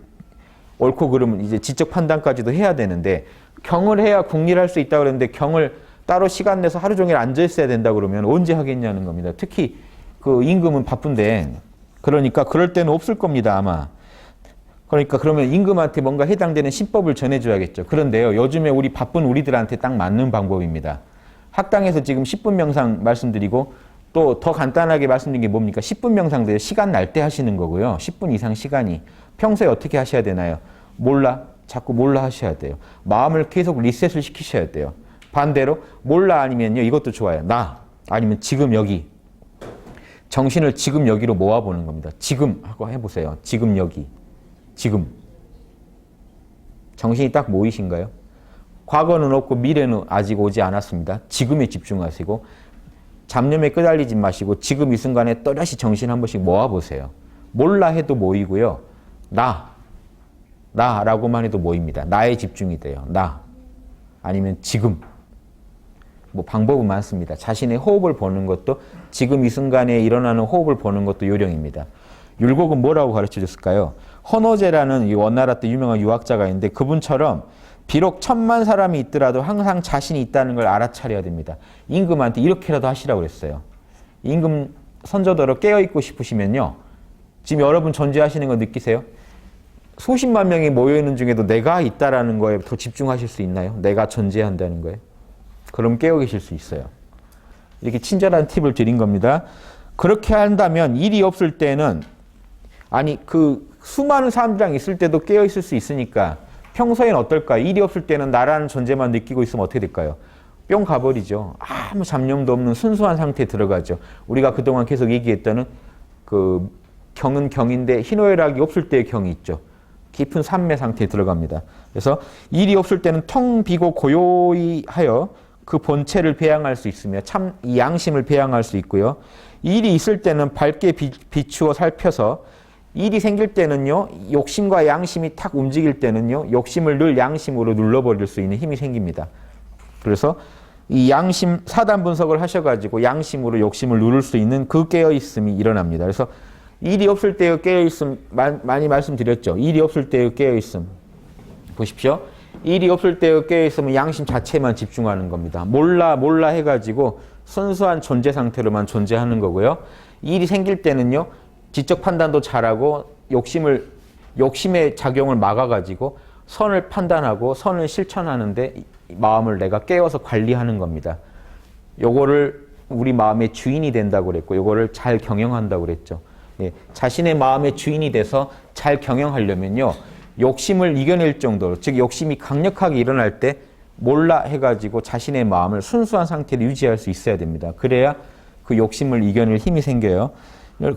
옳고 그름은 이제 지적 판단까지도 해야 되는데 경을 해야 궁리할 수 있다고 그랬는데 경을 따로 시간 내서 하루 종일 앉아 있어야 된다 그러면 언제 하겠냐는 겁니다. 특히 그 임금은 바쁜데 그러니까 그럴 때는 없을 겁니다, 아마. 그러니까 그러면 임금한테 뭔가 해당되는 신법을 전해줘야겠죠. 그런데요, 요즘에 우리 바쁜 우리들한테 딱 맞는 방법입니다. 학당에서 지금 10분 명상 말씀드리고 또 더 간단하게 말씀드린 게 뭡니까? 10분 명상도 시간 날 때 하시는 거고요. 10분 이상 시간이. 평소에 어떻게 하셔야 되나요? 몰라. 자꾸 몰라 하셔야 돼요. 마음을 계속 리셋을 시키셔야 돼요. 반대로 몰라 아니면요, 이것도 좋아요. 나 아니면 지금 여기. 정신을 지금 여기로 모아보는 겁니다. 지금 하고 해보세요. 지금 여기. 지금. 정신이 딱 모이신가요? 과거는 없고 미래는 아직 오지 않았습니다. 지금에 집중하시고 잡념에 끄달리지 마시고 지금 이 순간에 또다시 정신 한 번씩 모아보세요. 몰라 해도 모이고요. 나라고만 해도 모입니다. 나에 집중이 돼요. 나. 아니면 지금. 뭐 방법은 많습니다. 자신의 호흡을 보는 것도 지금 이 순간에 일어나는 호흡을 보는 것도 요령입니다. 율곡은 뭐라고 가르쳐줬을까요? 헌호제라는 이 원나라 때 유명한 유학자가 있는데 그분처럼 비록 10,000만 사람이 있더라도 항상 자신이 있다는 걸 알아차려야 됩니다. 임금한테 이렇게라도 하시라고 그랬어요. 임금 선조더러 깨어있고 싶으시면요. 지금 여러분 존재하시는 거 느끼세요? 수십만 명이 모여있는 중에도 내가 있다라는 거에 더 집중하실 수 있나요? 내가 존재한다는 거에. 그럼 깨어 계실 수 있어요. 이렇게 친절한 팁을 드린 겁니다. 그렇게 한다면 일이 없을 때는 그 수많은 사람들이랑 있을 때도 깨어 있을 수 있으니까 평소에는 어떨까요? 일이 없을 때는 나라는 존재만 느끼고 있으면 어떻게 될까요? 뿅 가버리죠. 아무 잡념도 없는 순수한 상태에 들어가죠. 우리가 그동안 계속 얘기했다는 그 경은 경인데 희노애락이 없을 때의 경이 있죠. 깊은 산매 상태에 들어갑니다. 그래서 일이 없을 때는 텅 비고 고요히 하여 그 본체를 배양할 수 있으며 참 이 양심을 배양할 수 있고요. 일이 있을 때는 밝게 비추어 살펴서 일이 생길 때는요. 욕심과 양심이 탁 움직일 때는요. 욕심을 늘 양심으로 눌러버릴 수 있는 힘이 생깁니다. 그래서 이 양심 사단 분석을 하셔가지고 양심으로 욕심을 누를 수 있는 그 깨어있음이 일어납니다. 그래서 일이 없을 때의 깨어있음 많이 말씀드렸죠. 일이 없을 때의 깨어있음. 보십시오. 일이 없을 때 깨어있으면 양심 자체만 집중하는 겁니다. 몰라 해가지고 순수한 존재 상태로만 존재하는 거고요. 일이 생길 때는요, 지적 판단도 잘하고 욕심의 작용을 막아가지고 선을 판단하고 선을 실천하는데 마음을 내가 깨워서 관리하는 겁니다. 요거를 우리 마음의 주인이 된다고 그랬고, 요거를 잘 경영한다고 그랬죠. 예, 자신의 마음의 주인이 돼서 잘 경영하려면요, 욕심을 이겨낼 정도로, 즉 욕심이 강력하게 일어날 때 몰라 해가지고 자신의 마음을 순수한 상태로 유지할 수 있어야 됩니다. 그래야 그 욕심을 이겨낼 힘이 생겨요.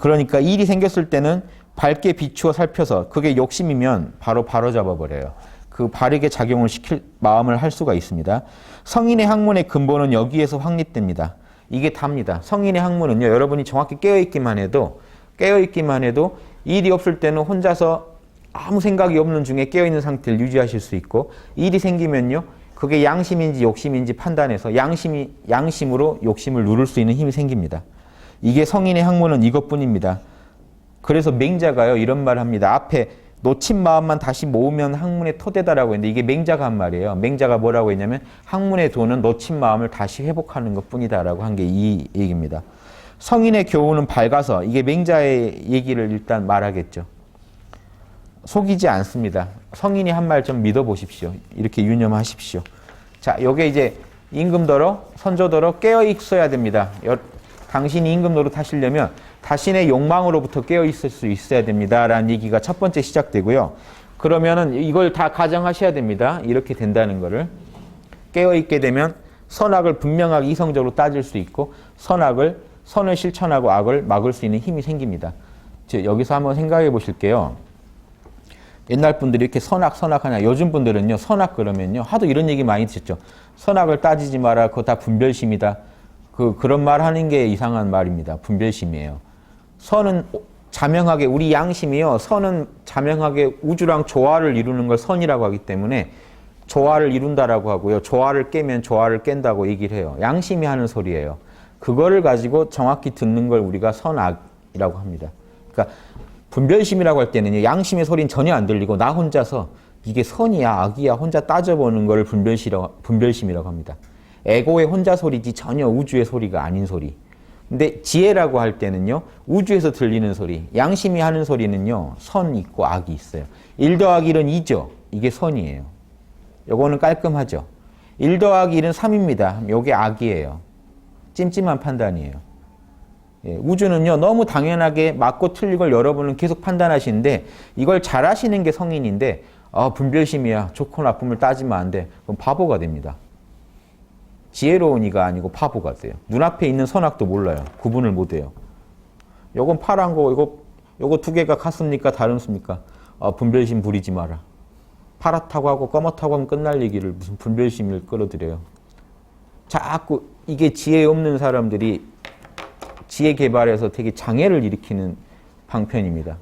그러니까 일이 생겼을 때는 밝게 비추어 살펴서 그게 욕심이면 바로 잡아버려요. 그 바르게 작용을 시킬 마음을 할 수가 있습니다. 성인의 학문의 근본은 여기에서 확립됩니다. 이게 답니다. 성인의 학문은요, 여러분이 정확히 깨어있기만 해도 일이 없을 때는 혼자서 아무 생각이 없는 중에 깨어있는 상태를 유지하실 수 있고, 일이 생기면요, 그게 양심인지 욕심인지 판단해서 양심으로 욕심을 누를 수 있는 힘이 생깁니다. 이게 성인의 학문은 이것뿐입니다. 그래서 맹자가요, 이런 말을 합니다. 앞에 놓친 마음만 다시 모으면 학문의 토대다라고 했는데, 이게 맹자가 한 말이에요. 맹자가 뭐라고 했냐면 학문의 도는 놓친 마음을 다시 회복하는 것뿐이다라고 한 게 이 얘기입니다. 성인의 교훈은 밝아서, 이게 맹자의 얘기를 일단 말하겠죠. 속이지 않습니다. 성인이 한 말 좀 믿어보십시오. 이렇게 유념하십시오. 자, 요게 이제 임금더러, 선조더러 깨어 있어야 됩니다. 당신이 임금 노릇하시려면 자신의 욕망으로부터 깨어 있을 수 있어야 됩니다. 라는 얘기가 첫 번째 시작되고요. 그러면은 이걸 다 가정하셔야 됩니다. 이렇게 된다는 거를. 깨어 있게 되면 선악을 분명하게 이성적으로 따질 수 있고, 선을 실천하고 악을 막을 수 있는 힘이 생깁니다. 여기서 한번 생각해 보실게요. 옛날 분들이 이렇게 선악 하냐. 요즘 분들은요, 선악 그러면요, 하도 이런 얘기 많이 드셨죠. 선악을 따지지 마라. 그거 다 분별심이다. 그런 말 하는 게 이상한 말입니다. 분별심이에요. 선은 자명하게, 우리 양심이요, 선은 자명하게 우주랑 조화를 이루는 걸 선이라고 하기 때문에 조화를 이룬다라고 하고요. 조화를 깨면 조화를 깬다고 얘기를 해요. 양심이 하는 소리예요. 그거를 가지고 정확히 듣는 걸 우리가 선악이라고 합니다. 그러니까 분별심이라고 할 때는요, 양심의 소리는 전혀 안 들리고 나 혼자서 이게 선이야 악이야 혼자 따져보는 걸 분별심이라고 합니다. 에고의 혼자 소리지 전혀 우주의 소리가 아닌 소리. 근데 지혜라고 할 때는요, 우주에서 들리는 소리, 양심이 하는 소리는요, 선 있고 악이 있어요. 1 더하기 1은 2죠. 이게 선이에요. 요거는 깔끔하죠. 1 더하기 1은 3입니다. 요게 악이에요. 찜찜한 판단이에요. 예, 우주는요, 너무 당연하게 맞고 틀린 걸 여러분은 계속 판단하시는데, 이걸 잘 하시는 게 성인인데, 분별심이야. 좋고 나쁨을 따지면 안 돼. 그럼 바보가 됩니다. 지혜로운 이가 아니고 바보가 돼요. 눈앞에 있는 선악도 몰라요. 구분을 못 해요. 요건 파란 거, 요거 두 개가 같습니까? 다릅니까? 분별심 부리지 마라. 파랗다고 하고 검었다고 하면 끝날 얘기를 무슨 분별심을 끌어들여요. 자꾸 이게 지혜 없는 사람들이 지혜 개발에서 되게 장애를 일으키는 방편입니다.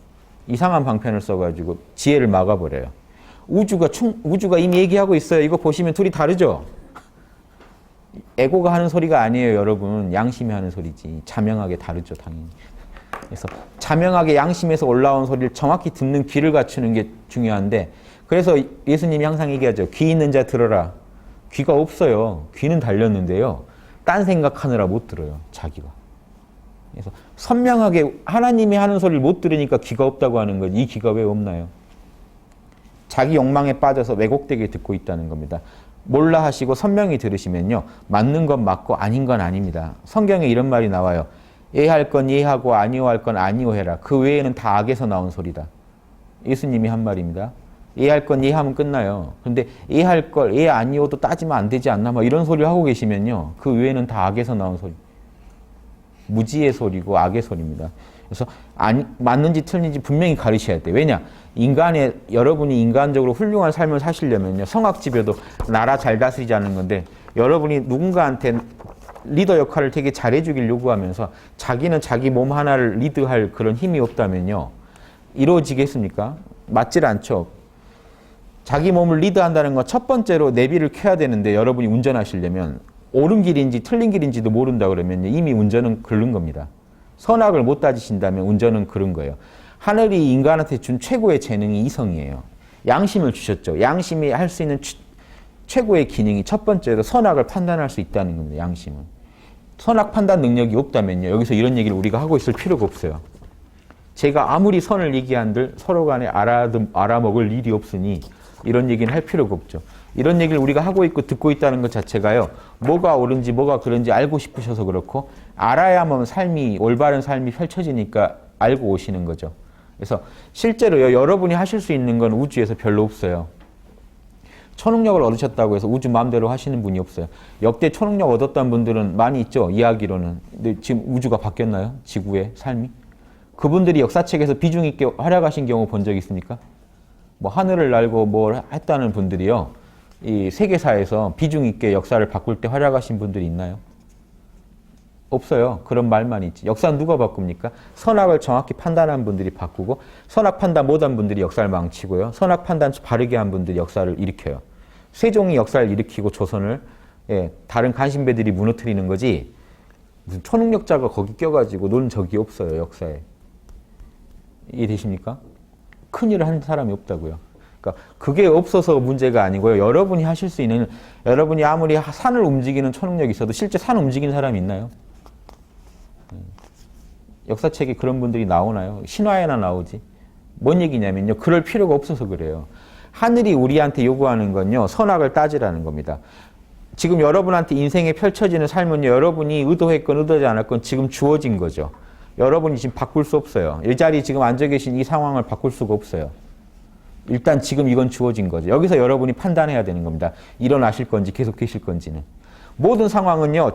이상한 방편을 써가지고 지혜를 막아버려요. 우주가 이미 얘기하고 있어요. 이거 보시면 둘이 다르죠? 에고가 하는 소리가 아니에요, 여러분. 양심이 하는 소리지. 자명하게 다르죠, 당연히. 그래서 자명하게 양심에서 올라온 소리를 정확히 듣는 귀를 갖추는 게 중요한데, 그래서 예수님이 항상 얘기하죠. 귀 있는 자 들어라. 귀가 없어요. 귀는 달렸는데요, 딴 생각하느라 못 들어요, 자기가. 그래서 선명하게 하나님이 하는 소리를 못 들으니까 귀가 없다고 하는 거지. 이 귀가 왜 없나요? 자기 욕망에 빠져서 왜곡되게 듣고 있다는 겁니다. 몰라 하시고 선명히 들으시면요, 맞는 건 맞고 아닌 건 아닙니다. 성경에 이런 말이 나와요. 예할 건 예하고 아니오할 건 아니오해라. 그 외에는 다 악에서 나온 소리다. 예수님이 한 말입니다. 예할 건 예하면 끝나요. 그런데 예할 걸 예 아니오도 따지면 안 되지 않나, 막 이런 소리를 하고 계시면요, 그 외에는 다 악에서 나온 소리. 무지의 소리고 악의 소리입니다. 그래서 맞는지 틀린지 분명히 가르쳐야 돼요. 왜냐? 여러분이 인간적으로 훌륭한 삶을 사시려면요, 성악지배도 나라 잘 다스리자는 건데, 여러분이 누군가한테 리더 역할을 되게 잘해주길 요구하면서 자기는 자기 몸 하나를 리드할 그런 힘이 없다면요, 이루어지겠습니까? 맞질 않죠. 자기 몸을 리드한다는 건 첫 번째로 내비를 켜야 되는데, 여러분이 운전하시려면 옳은 길인지 틀린 길인지도 모른다 그러면 이미 운전은 그른 겁니다. 선악을 못 따지신다면 운전은 그른 거예요. 하늘이 인간한테 준 최고의 재능이 이성이에요. 양심을 주셨죠. 양심이 할 수 있는 최고의 기능이 첫 번째로 선악을 판단할 수 있다는 겁니다. 양심은. 선악 판단 능력이 없다면요. 여기서 이런 얘기를 우리가 하고 있을 필요가 없어요. 제가 아무리 선을 얘기한들 서로 간에 알아먹을 일이 없으니 이런 얘기는 할 필요가 없죠. 이런 얘기를 우리가 하고 있고 듣고 있다는 것 자체가요. 뭐가 옳은지 뭐가 그런지 알고 싶으셔서 그렇고 알아야만 올바른 삶이 펼쳐지니까 알고 오시는 거죠. 그래서 실제로요. 여러분이 하실 수 있는 건 우주에서 별로 없어요. 초능력을 얻으셨다고 해서 우주 마음대로 하시는 분이 없어요. 역대 초능력 얻었다는 분들은 많이 있죠. 이야기로는. 근데 지금 우주가 바뀌었나요? 지구의 삶이? 그분들이 역사책에서 비중 있게 활약하신 경우 본 적 있습니까? 뭐 하늘을 날고 뭘 했다는 분들이요. 이 세계사에서 비중 있게 역사를 바꿀 때 활약하신 분들이 있나요? 없어요. 그런 말만 있지. 역사는 누가 바꿉니까? 선악을 정확히 판단한 분들이 바꾸고 선악 판단 못한 분들이 역사를 망치고요. 선악 판단 바르게 한 분들이 역사를 일으켜요. 세종이 역사를 일으키고 조선을 다른 간신배들이 무너뜨리는 거지 무슨 초능력자가 거기 껴가지고 논 적이 없어요. 역사에. 이해되십니까? 큰일을 한 사람이 없다고요. 그러니까 그게 없어서 문제가 아니고요. 여러분이 하실 수 있는 여러분이 아무리 산을 움직이는 초능력이 있어도 실제 산 움직이는 사람이 있나요? 역사책에 그런 분들이 나오나요? 신화에나 나오지. 뭔 얘기냐면요. 그럴 필요가 없어서 그래요. 하늘이 우리한테 요구하는 건요. 선악을 따지라는 겁니다. 지금 여러분한테 인생에 펼쳐지는 삶은요. 여러분이 의도했건 의도하지 않았건 지금 주어진 거죠. 여러분이 지금 바꿀 수 없어요. 이 자리에 지금 앉아 계신 이 상황을 바꿀 수가 없어요. 일단 지금 이건 주어진 거죠. 여기서 여러분이 판단해야 되는 겁니다. 일어나실 건지 계속 계실 건지는. 모든 상황은요.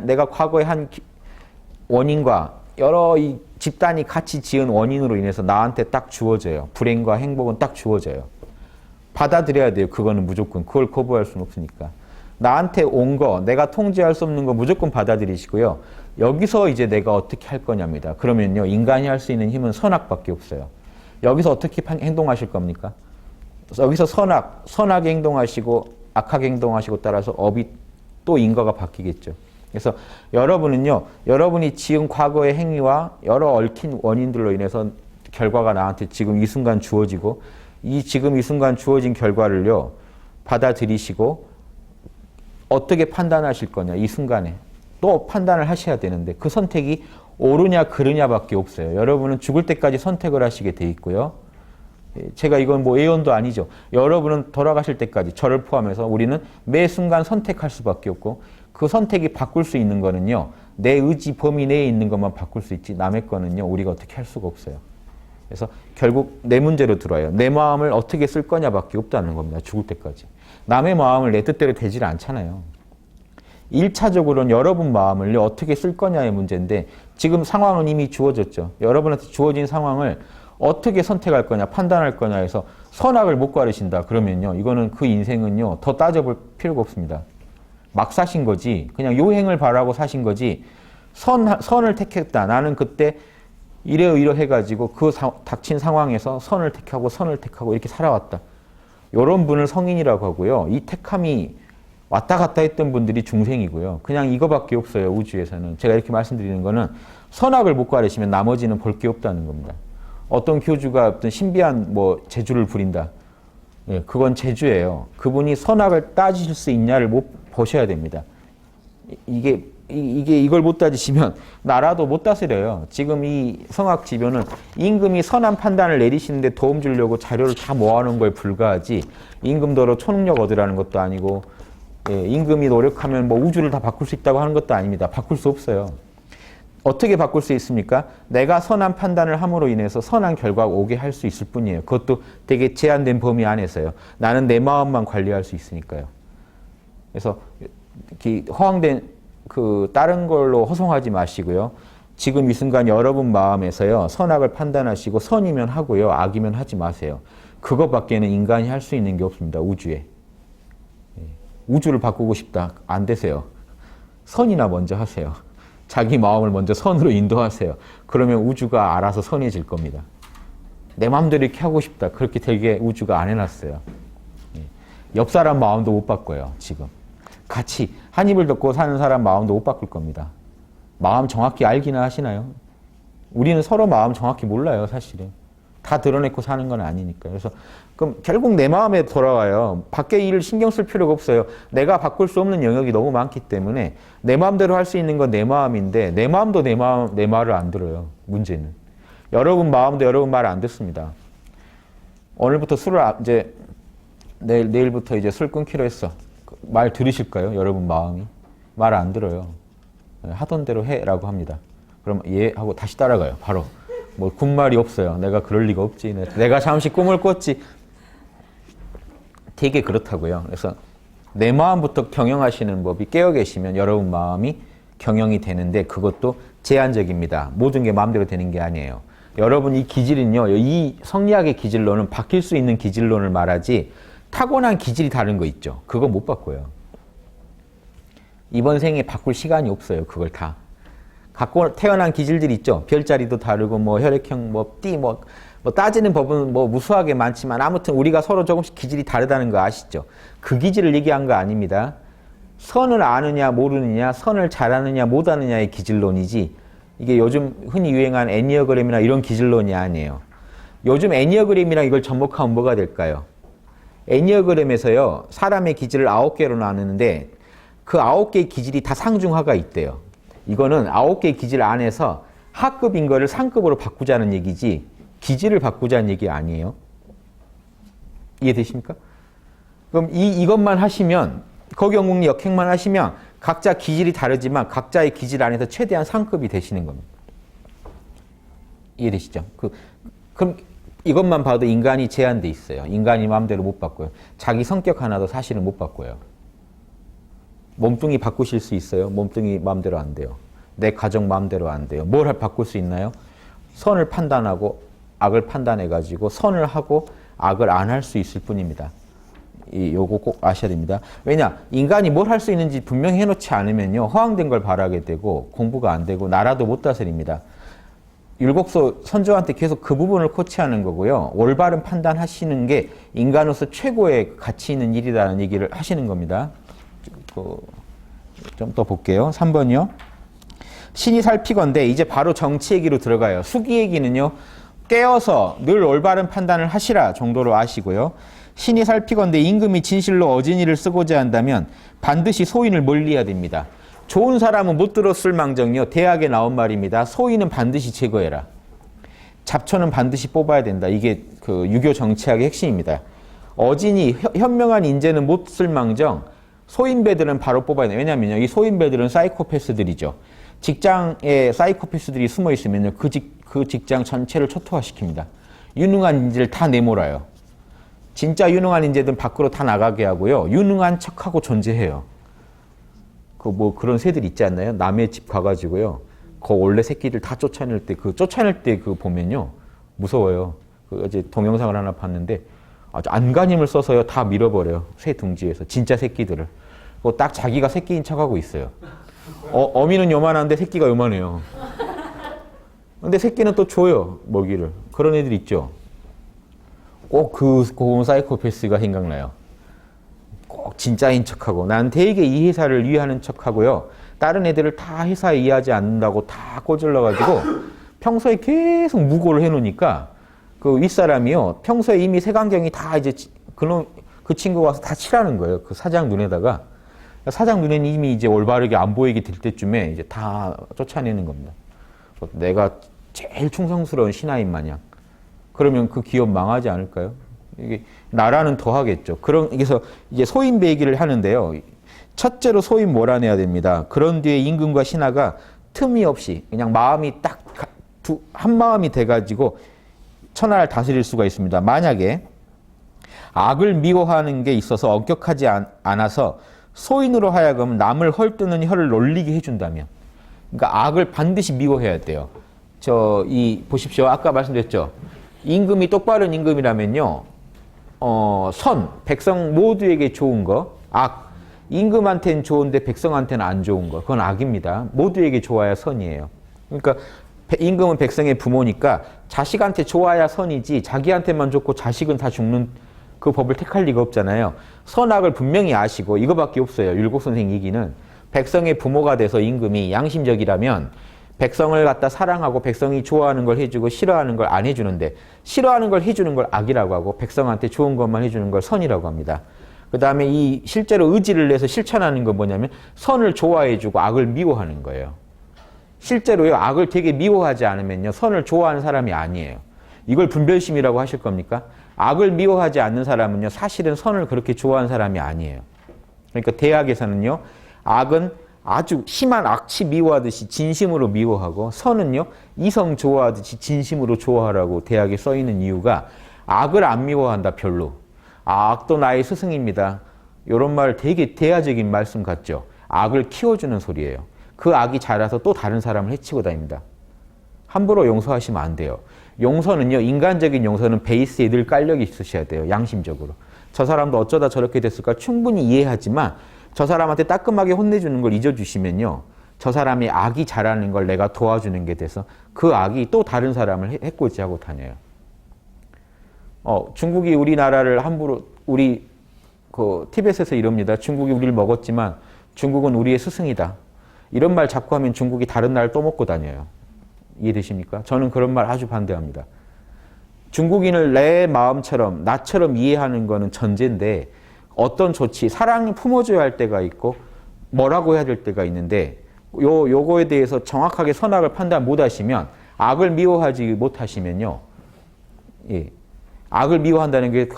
내가 과거에 한 원인과 여러 이 집단이 같이 지은 원인으로 인해서 나한테 딱 주어져요. 불행과 행복은 딱 주어져요. 받아들여야 돼요. 그거는 무조건. 그걸 거부할 수는 없으니까. 나한테 온 거, 내가 통제할 수 없는 거 무조건 받아들이시고요. 여기서 이제 내가 어떻게 할 거냐입니다. 그러면요. 인간이 할 수 있는 힘은 선악밖에 없어요. 여기서 어떻게 행동하실 겁니까? 여기서 선하게 행동하시고 악하게 행동하시고 따라서 업이 또 인과가 바뀌겠죠. 그래서 여러분은요, 여러분이 지은 과거의 행위와 여러 얽힌 원인들로 인해서 결과가 나한테 지금 이 순간 주어지고 지금 이 순간 주어진 결과를요, 받아들이시고 어떻게 판단하실 거냐, 이 순간에. 또 판단을 하셔야 되는데 그 선택이 옳으냐 그르냐밖에 없어요. 여러분은 죽을 때까지 선택을 하시게 돼 있고요. 제가 이건 뭐 예언도 아니죠. 여러분은 돌아가실 때까지 저를 포함해서 우리는 매 순간 선택할 수밖에 없고 그 선택이 바꿀 수 있는 거는요. 내 의지 범위 내에 있는 것만 바꿀 수 있지 남의 거는요. 우리가 어떻게 할 수가 없어요. 그래서 결국 내 문제로 들어와요. 내 마음을 어떻게 쓸 거냐밖에 없다는 겁니다. 죽을 때까지. 남의 마음을 내 뜻대로 되질 않잖아요. 1차적으로는 여러분 마음을 어떻게 쓸 거냐의 문제인데 지금 상황은 이미 주어졌죠. 여러분한테 주어진 상황을 어떻게 선택할 거냐, 판단할 거냐 해서 선악을 못 가르신다. 그러면요. 이거는 그 인생은요. 더 따져볼 필요가 없습니다. 막 사신 거지. 그냥 요행을 바라고 사신 거지. 선을 택했다. 나는 그때 이러해가지고 그 닥친 상황에서 선을 택하고 이렇게 살아왔다. 이런 분을 성인이라고 하고요. 이 택함이 왔다 갔다 했던 분들이 중생이고요. 그냥 이거밖에 없어요. 우주에서는. 제가 이렇게 말씀드리는 거는 선악을 못 가르시면 나머지는 볼 게 없다는 겁니다. 어떤 교주가 어떤 신비한 재주를 부린다. 예, 그건 재주예요. 그분이 선악을 따지실 수 있냐를 못 보셔야 됩니다. 이걸 못 따지시면 나라도 못 다스려요. 지금 이 성악지변은 임금이 선한 판단을 내리시는데 도움 주려고 자료를 다 모아놓은 거에 불과하지 임금더러 초능력 얻으라는 것도 아니고 임금이 노력하면 우주를 다 바꿀 수 있다고 하는 것도 아닙니다. 바꿀 수 없어요. 어떻게 바꿀 수 있습니까? 내가 선한 판단을 함으로 인해서 선한 결과가 오게 할 수 있을 뿐이에요. 그것도 되게 제한된 범위 안에서요. 나는 내 마음만 관리할 수 있으니까요. 그래서 허황된 다른 걸로 허송하지 마시고요. 지금 이 순간 여러분 마음에서요. 선악을 판단하시고 선이면 하고요. 악이면 하지 마세요. 그거밖에는 인간이 할 수 있는 게 없습니다. 우주에. 우주를 바꾸고 싶다. 안 되세요. 선이나 먼저 하세요. 자기 마음을 먼저 선으로 인도하세요. 그러면 우주가 알아서 선해질 겁니다. 내 마음대로 이렇게 하고 싶다. 그렇게 되게 우주가 안 해놨어요. 옆 사람 마음도 못 바꿔요. 지금. 같이 한 입을 덮고 사는 사람 마음도 못 바꿀 겁니다. 마음 정확히 알기나 하시나요? 우리는 서로 마음 정확히 몰라요. 사실은. 다 드러내고 사는 건 아니니까. 그래서 그럼 결국 내 마음에 돌아와요. 밖에 일을 신경 쓸 필요가 없어요. 내가 바꿀 수 없는 영역이 너무 많기 때문에 내 마음대로 할 수 있는 건 내 마음인데 내 마음도 내 말을 안 들어요. 문제는. 여러분 마음도 여러분 말을 안 듣습니다. 오늘부터 이제 내일부터 이제 술 끊기로 했어. 말 들으실까요? 여러분 마음이? 말 안 들어요. 하던 대로 해라고 합니다. 그럼 예 하고 다시 따라가요. 바로. 뭐 군말이 없어요. 내가 그럴 리가 없지. 내가 잠시 꿈을 꿨지. 되게 그렇다고요. 그래서 내 마음부터 경영하시는 법이 깨어 계시면 여러분 마음이 경영이 되는데 그것도 제한적입니다. 모든 게 마음대로 되는 게 아니에요. 여러분 이 기질은요. 이 성리학의 기질론은 바뀔 수 있는 기질론을 말하지 타고난 기질이 다른 거 있죠. 그거 못 바꿔요. 이번 생에 바꿀 시간이 없어요. 그걸 다. 갖고 태어난 기질들이 있죠. 별자리도 다르고 뭐 혈액형 뭐 따지는 법은 뭐 무수하게 많지만 아무튼 우리가 서로 조금씩 기질이 다르다는 거 아시죠? 그 기질을 얘기한 거 아닙니다. 선을 아느냐 모르느냐, 선을 잘하느냐 못하느냐의 기질론이지 이게 요즘 흔히 유행한 애니어그램이나 이런 기질론이 아니에요. 요즘 애니어그램이랑 이걸 접목하면 뭐가 될까요? 애니어그램에서요. 사람의 기질을 9개로 나누는데 그 9개의 기질이 다 상중하가 있대요. 이거는 9개의 기질 안에서 하급인 거를 상급으로 바꾸자는 얘기지 기질을 바꾸자는 얘기 아니에요. 이해되십니까? 그럼 이것만 하시면 거경궁리 역행만 하시면 각자 기질이 다르지만 각자의 기질 안에서 최대한 상급이 되시는 겁니다. 이해되시죠? 그럼 이것만 봐도 인간이 제한돼 있어요. 인간이 마음대로 못 바꿔요. 자기 성격 하나도 사실은 못 바꿔요. 몸뚱이 바꾸실 수 있어요? 몸뚱이 마음대로 안 돼요. 내 가정 마음대로 안 돼요. 뭘 바꿀 수 있나요? 선을 판단하고 악을 판단해가지고 선을 하고 악을 안 할 수 있을 뿐입니다. 요거 꼭 아셔야 됩니다. 왜냐? 인간이 뭘 할 수 있는지 분명히 해놓지 않으면요. 허황된 걸 바라게 되고 공부가 안 되고 나라도 못 다스립니다. 율곡소 선조한테 계속 그 부분을 코치하는 거고요. 올바른 판단하시는 게 인간으로서 최고의 가치 있는 일이라는 얘기를 하시는 겁니다. 좀 더 볼게요. 3번이요. 신이 살피건대 이제 바로 정치 얘기로 들어가요. 수기 얘기는요. 깨어서 늘 올바른 판단을 하시라 정도로 아시고요. 신이 살피건대 임금이 진실로 어진이를 쓰고자 한다면 반드시 소인을 멀리해야 됩니다. 좋은 사람은 못 들었을 망정요. 대학에 나온 말입니다. 소인은 반드시 제거해라. 잡초는 반드시 뽑아야 된다. 이게 그 유교 정치학의 핵심입니다. 어진이 현명한 인재는 못 쓸 망정 소인배들은 바로 뽑아야 돼요. 왜냐면요. 이 소인배들은 사이코패스들이죠. 직장에 사이코패스들이 숨어 있으면요. 그 직장 전체를 초토화시킵니다. 유능한 인재를 다 내몰아요. 진짜 유능한 인재들은 밖으로 다 나가게 하고요. 유능한 척하고 존재해요. 그런 새들 있지 않나요? 남의 집 가가지고요. 그 원래 새끼들 다 쫓아낼 때, 보면요. 무서워요. 어제 동영상을 하나 봤는데 아주 안간힘을 써서요. 다 밀어버려요. 새 둥지에서. 진짜 새끼들을. 딱 자기가 새끼인 척하고 있어요. 어미는 요만한데 새끼가 요만해요. 근데 새끼는 또 줘요. 먹이를. 그런 애들 있죠. 꼭 고급 사이코패스가 생각나요. 꼭 진짜인 척하고 난 되게 이 회사를 위하는 척하고요. 다른 애들을 다 회사에 이해하지 않는다고 다 꼬질러가지고 평소에 계속 무고를 해놓으니까 그 윗사람이요. 평소에 이미 색안경이 다 이제 그 친구가 와서 다 칠하는 거예요. 그 사장 눈에다가. 사장 눈에는 이미 이제 올바르게 안 보이게 될 때쯤에 이제 다 쫓아내는 겁니다. 내가 제일 충성스러운 신하인 마냥. 그러면 그 기업 망하지 않을까요? 이게 나라는 더 하겠죠. 그래서 이제 소인배 얘기를 하는데요. 첫째로 소인 몰아내야 됩니다. 그런 뒤에 임금과 신하가 틈이 없이 그냥 마음이 딱 한 마음이 돼가지고 천하를 다스릴 수가 있습니다. 만약에 악을 미워하는 게 있어서 엄격하지 않아서 소인으로 하여금 남을 헐뜯는 혀를 놀리게 해준다면, 그러니까 악을 반드시 미워해야 돼요. 보십시오. 아까 말씀드렸죠. 임금이 똑바른 임금이라면요, 백성 모두에게 좋은 거, 악, 임금한테는 좋은데 백성한테는 안 좋은 거, 그건 악입니다. 모두에게 좋아야 선이에요. 그러니까 임금은 백성의 부모니까 자식한테 좋아야 선이지 자기한테만 좋고 자식은 다 죽는 그 법을 택할 리가 없잖아요. 선악을 분명히 아시고 이거밖에 없어요. 율곡 선생 얘기는 백성의 부모가 돼서 임금이 양심적이라면 백성을 갖다 사랑하고 백성이 좋아하는 걸 해주고 싫어하는 걸 안 해주는데 싫어하는 걸 해주는 걸 악이라고 하고 백성한테 좋은 것만 해주는 걸 선이라고 합니다. 그 다음에 이 실제로 의지를 내서 실천하는 건 뭐냐면 선을 좋아해주고 악을 미워하는 거예요. 실제로요, 악을 되게 미워하지 않으면요, 선을 좋아하는 사람이 아니에요. 이걸 분별심이라고 하실 겁니까? 악을 미워하지 않는 사람은요, 사실은 선을 그렇게 좋아하는 사람이 아니에요. 그러니까 대학에서는요, 악은 아주 심한 악취 미워하듯이 진심으로 미워하고, 선은요, 이성 좋아하듯이 진심으로 좋아하라고 대학에 써 있는 이유가 악을 안 미워한다, 별로. 악도 나의 스승입니다. 이런 말 되게 대화적인 말씀 같죠? 악을 키워주는 소리예요. 그 악이 자라서 또 다른 사람을 해치고 다닙니다. 함부로 용서하시면 안 돼요. 용서는요, 인간적인 용서는 베이스에 늘 깔력이 있으셔야 돼요. 양심적으로. 저 사람도 어쩌다 저렇게 됐을까 충분히 이해하지만 저 사람한테 따끔하게 혼내주는 걸 잊어주시면요, 저 사람의 악이 자라는 걸 내가 도와주는 게 돼서 그 악이 또 다른 사람을 해코지하고 다녀요. 중국이 우리나라를 함부로, 우리 티벳에서 이럽니다. 중국이 우리를 먹었지만 중국은 우리의 스승이다. 이런 말 자꾸 하면 중국이 다른 나라를 또 먹고 다녀요. 이해되십니까? 저는 그런 말 아주 반대합니다. 중국인을 내 마음처럼, 나처럼 이해하는 거는 전제인데, 어떤 조치, 사랑을 품어줘야 할 때가 있고 뭐라고 해야 될 때가 있는데, 요거에 대해서 정확하게 선악을 판단 못 하시면, 악을 미워하지 못하시면요, 예, 악을 미워한다는 게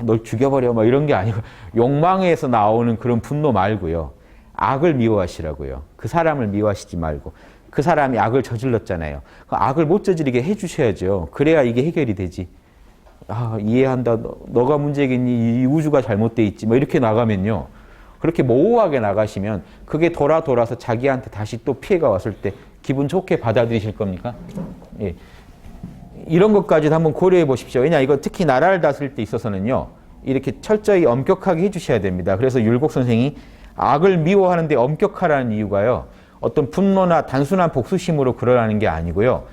널 죽여버려 뭐 이런 게 아니고, 욕망에서 나오는 그런 분노 말고요, 악을 미워하시라고요. 그 사람을 미워하시지 말고. 그 사람이 악을 저질렀잖아요. 그 악을 못 저지르게 해주셔야죠. 그래야 이게 해결이 되지. 아, 이해한다. 너가 문제겠니? 이 우주가 잘못돼 있지. 뭐 이렇게 나가면요, 그렇게 모호하게 나가시면 그게 돌아서 자기한테 다시 또 피해가 왔을 때 기분 좋게 받아들이실 겁니까? 예. 이런 것까지도 한번 고려해 보십시오. 왜냐, 이거 특히 나라를 다스릴 때 있어서는요, 이렇게 철저히 엄격하게 해주셔야 됩니다. 그래서 율곡 선생이 악을 미워하는데 엄격하라는 이유가요, 어떤 분노나 단순한 복수심으로 그러라는 게 아니고요.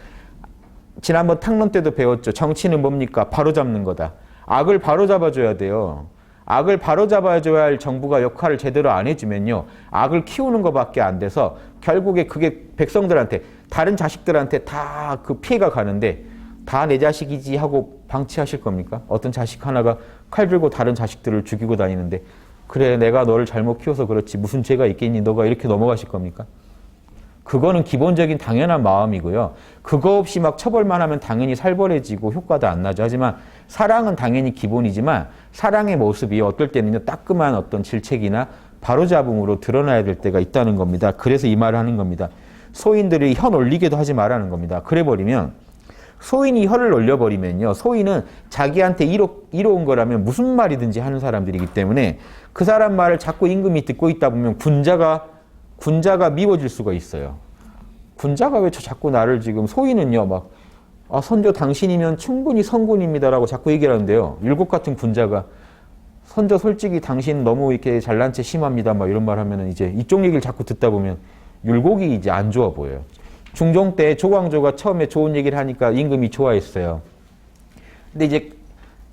지난번 탕론 때도 배웠죠. 정치는 뭡니까? 바로잡는 거다. 악을 바로잡아줘야 돼요. 악을 바로잡아줘야 할 정부가 역할을 제대로 안 해주면요, 악을 키우는 것밖에 안 돼서 결국에 그게 백성들한테, 다른 자식들한테 다 그 피해가 가는데, 다 내 자식이지 하고 방치하실 겁니까? 어떤 자식 하나가 칼 들고 다른 자식들을 죽이고 다니는데, 그래, 내가 너를 잘못 키워서 그렇지 무슨 죄가 있겠니? 너가 이렇게 넘어가실 겁니까? 그거는 기본적인 당연한 마음이고요. 그거 없이 막 처벌만 하면 당연히 살벌해지고 효과도 안 나죠. 하지만 사랑은 당연히 기본이지만 사랑의 모습이 어떨 때는요, 따끔한 어떤 질책이나 바로잡음으로 드러나야 될 때가 있다는 겁니다. 그래서 이 말을 하는 겁니다. 소인들이 혀 놀리게도 하지 말라는 겁니다. 그래버리면, 소인이 혀를 놀려버리면요, 소인은 자기한테 이로운 거라면 무슨 말이든지 하는 사람들이기 때문에 그 사람 말을 자꾸 임금이 듣고 있다 보면 군자가 미워질 수가 있어요. 군자가 왜 자꾸 나를 지금, 소인은요, 막, 아, 선조 당신이면 충분히 성군입니다라고 자꾸 얘기를 하는데요, 율곡 같은 군자가 선조 솔직히 당신 너무 이렇게 잘난 체 심합니다 막 이런 말 하면은 이제 이쪽 얘기를 자꾸 듣다 보면 율곡이 이제 안 좋아 보여요. 중종 때 조광조가 처음에 좋은 얘기를 하니까 임금이 좋아했어요. 근데 이제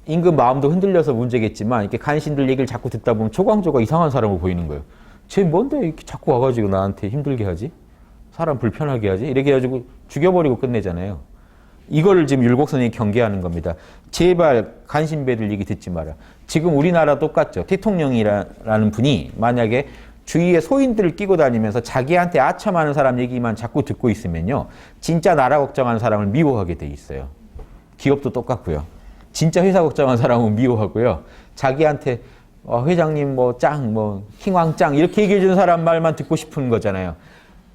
임금 마음도 흔들려서 문제겠지만 이렇게 간신들 얘기를 자꾸 듣다 보면 조광조가 이상한 사람으로 보이는 거예요. 쟤 뭔데 이렇게 자꾸 와가지고 나한테 힘들게 하지? 사람 불편하게 하지? 이렇게 해가지고 죽여버리고 끝내잖아요. 이거를 지금 율곡 선생님이 경계하는 겁니다. 제발 간신배들 얘기 듣지 마라. 지금 우리나라 똑같죠. 대통령이라는 분이 만약에 주위에 소인들을 끼고 다니면서 자기한테 아첨하는 사람 얘기만 자꾸 듣고 있으면요, 진짜 나라 걱정하는 사람을 미워하게 돼 있어요. 기업도 똑같고요. 진짜 회사 걱정하는 사람은 미워하고요. 자기한테 회장님 뭐 짱, 뭐 킹왕 짱 이렇게 얘기해 주는 사람 말만 듣고 싶은 거잖아요.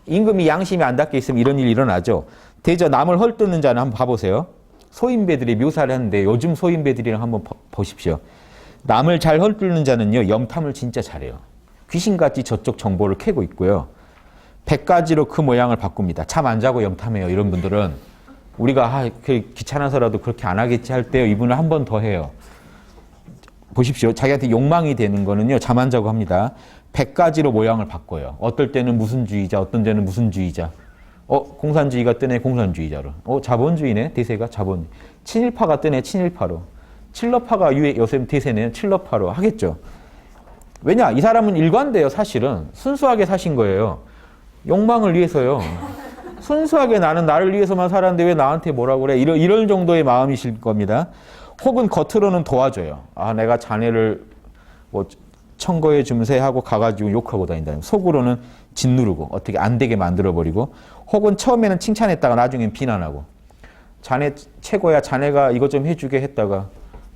임금이 양심이 안 닿게 있으면 이런 일이 일어나죠. 대저 남을 헐뜯는 자는 한번 봐보세요. 소인배들이 묘사를 하는데 요즘 소인배들이랑 한번 보십시오. 남을 잘 헐뜯는 자는요, 염탐을 진짜 잘해요. 귀신같이 저쪽 정보를 캐고 있고요. 100가지로 그 모양을 바꿉니다. 잠 안 자고 염탐해요. 이런 분들은 우리가 귀찮아서라도 그렇게 안 하겠지 할 때 이분을 한 번 더 해요. 보십시오. 자기한테 욕망이 되는 거는요, 잠 안 자고 합니다. 100가지로 모양을 바꿔요. 어떨 때는 무슨 주의자, 어떤 때는 무슨 주의자. 공산주의가 뜨네, 공산주의자로. 자본주의네, 대세가 자본. 친일파가 뜨네, 친일파로. 칠러파가 요새 대세네요, 칠러파로 하겠죠. 왜냐? 이 사람은 일관돼요, 사실은. 순수하게 사신 거예요. 욕망을 위해서요. 순수하게 나는 나를 위해서만 살았는데 왜 나한테 뭐라고 그래? 이럴 정도의 마음이실 겁니다. 혹은 겉으로는 도와줘요. 아, 내가 자네를 뭐 청거해 줌세 하고 가가지고 욕하고 다닌다. 속으로는 짓누르고 어떻게 안 되게 만들어버리고, 혹은 처음에는 칭찬했다가 나중엔 비난하고, 자네 최고야, 자네가 이것 좀 해주게 했다가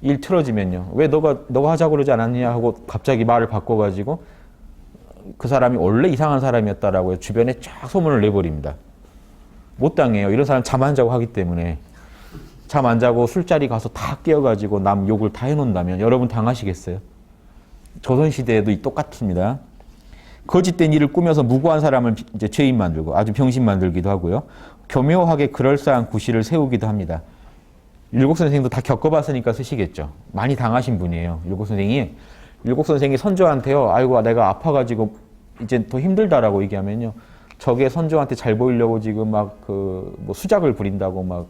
일 틀어지면요, 왜 너가 하자고 그러지 않았냐 하고 갑자기 말을 바꿔가지고 그 사람이 원래 이상한 사람이었다라고 주변에 쫙 소문을 내버립니다. 못 당해요. 이런 사람 잠 안 자고 하기 때문에. 잠 안 자고 술자리 가서 다 깨어가지고 남 욕을 다 해놓는다면 여러분 당하시겠어요? 조선시대에도 똑같습니다. 거짓된 일을 꾸며서 무고한 사람을 이제 죄인 만들고 아주 병신 만들기도 하고요. 교묘하게 그럴싸한 구실을 세우기도 합니다. 율곡 선생도 다 겪어봤으니까 쓰시겠죠. 많이 당하신 분이에요. 율곡 선생이 선조한테요, 아이고 내가 아파가지고 이제 더 힘들다라고 얘기하면요, 저게 선조한테 잘 보이려고 지금 막 뭐 수작을 부린다고 막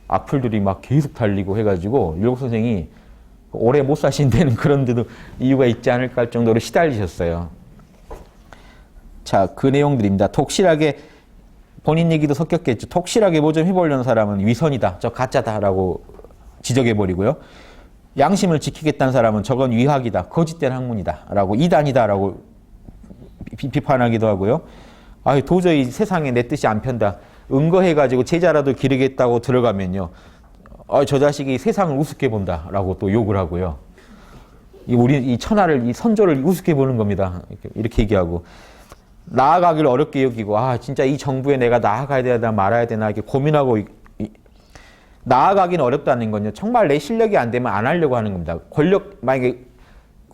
악플들이 막 계속 달리고 해가지고 율곡 선생이 오래 못 사신다는 그런 데도 이유가 있지 않을까 할 정도로 시달리셨어요. 자, 그 내용들입니다. 독실하게 본인 얘기도 섞였겠죠. 독실하게 뭐 좀 해보려는 사람은 위선이다, 저 가짜다라고 지적해버리고요. 양심을 지키겠다는 사람은 저건 위학이다, 거짓된 학문이다 라고, 이단이다 라고 비판하기도 하고요. 아, 도저히 세상에 내 뜻이 안 편다, 은거해가지고 제자라도 기르겠다고 들어가면요, 저 자식이 세상을 우습게 본다 라고 또 욕을 하고요. 우리 이 천하를, 이 선조를 우습게 보는 겁니다, 이렇게 얘기하고, 나아가기를 어렵게 여기고, 아 진짜 이 정부에 내가 나아가야 되나 말아야 되나 이렇게 고민하고, 나아가기는 어렵다는 건요, 정말 내 실력이 안 되면 안 하려고 하는 겁니다. 만약에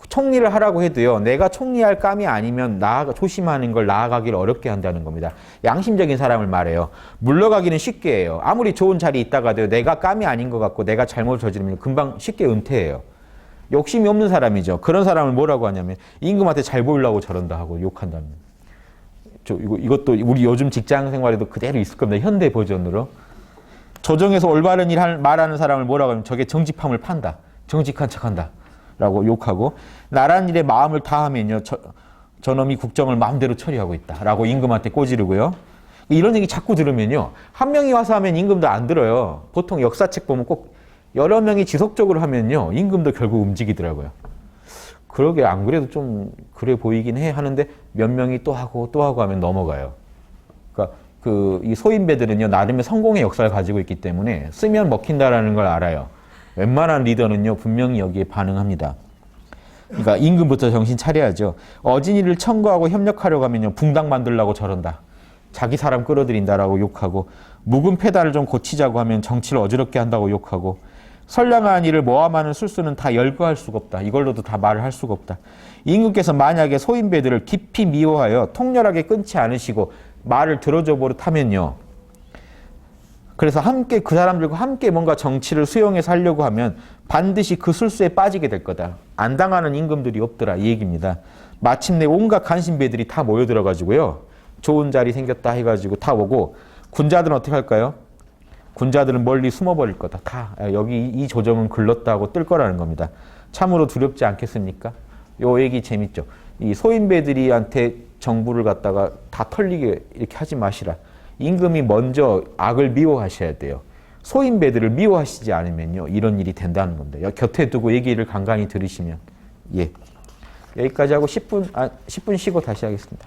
총리를 하라고 해도요, 내가 총리할 감이 아니면 조심하는 걸 나아가기를 어렵게 한다는 겁니다. 양심적인 사람을 말해요. 물러가기는 쉽게 해요. 아무리 좋은 자리에 있다가도 내가 감이 아닌 것 같고 내가 잘못 저지르면 금방 쉽게 은퇴해요. 욕심이 없는 사람이죠. 그런 사람을 뭐라고 하냐면 임금한테 잘 보이려고 저런다 하고 욕한답니다. 이것도 우리 요즘 직장 생활에도 그대로 있을 겁니다. 현대 버전으로. 조정에서 올바른 일 말하는 사람을 뭐라고 하면 저게 정직함을 판다, 정직한 척한다 라고 욕하고, 나란 일에 마음을 다하면요, 저놈이 국정을 마음대로 처리하고 있다 라고 임금한테 꼬지르고요. 이런 얘기 자꾸 들으면요, 한 명이 와서 하면 임금도 안 들어요. 보통 역사책 보면 꼭 여러 명이 지속적으로 하면요, 임금도 결국 움직이더라고요. 그러게 안 그래도 좀 그래 보이긴 해 하는데 몇 명이 또 하고 하면 넘어가요. 그러니까 이 소인배들은요, 나름의 성공의 역사를 가지고 있기 때문에 쓰면 먹힌다라는 걸 알아요. 웬만한 리더는요, 분명히 여기에 반응합니다. 그러니까 임금부터 정신 차려야죠. 어진이를 청구하고 협력하려고 하면요, 붕당 만들려고 저런다, 자기 사람 끌어들인다라고 욕하고, 묵은 페달을 좀 고치자고 하면 정치를 어지럽게 한다고 욕하고, 선량한 일을 모함하는 술수는 다 열거할 수가 없다, 이걸로도 다 말을 할 수가 없다. 임금께서 만약에 소인배들을 깊이 미워하여 통렬하게 끊지 않으시고 말을 들어줘 버릇하면요, 그래서 함께 그 사람들과 함께 뭔가 정치를 수용해서 하려고 하면 반드시 그 술수에 빠지게 될 거다. 안 당하는 임금들이 없더라, 이 얘기입니다. 마침내 온갖 간신배들이 다 모여들어가지고요, 좋은 자리 생겼다 해가지고 다 오고, 군자들은 어떻게 할까요? 군자들은 멀리 숨어버릴 거다. 다 여기 이 조정은 글렀다고 뜰 거라는 겁니다. 참으로 두렵지 않겠습니까? 요 얘기 재밌죠. 이 소인배들이한테 정부를 갖다가 다 털리게 이렇게 하지 마시라. 임금이 먼저 악을 미워하셔야 돼요. 소인배들을 미워하시지 않으면요, 이런 일이 된다는 겁니다. 곁에 두고 얘기를 간간히 들으시면. 예. 여기까지 하고 10분 쉬고 다시 하겠습니다.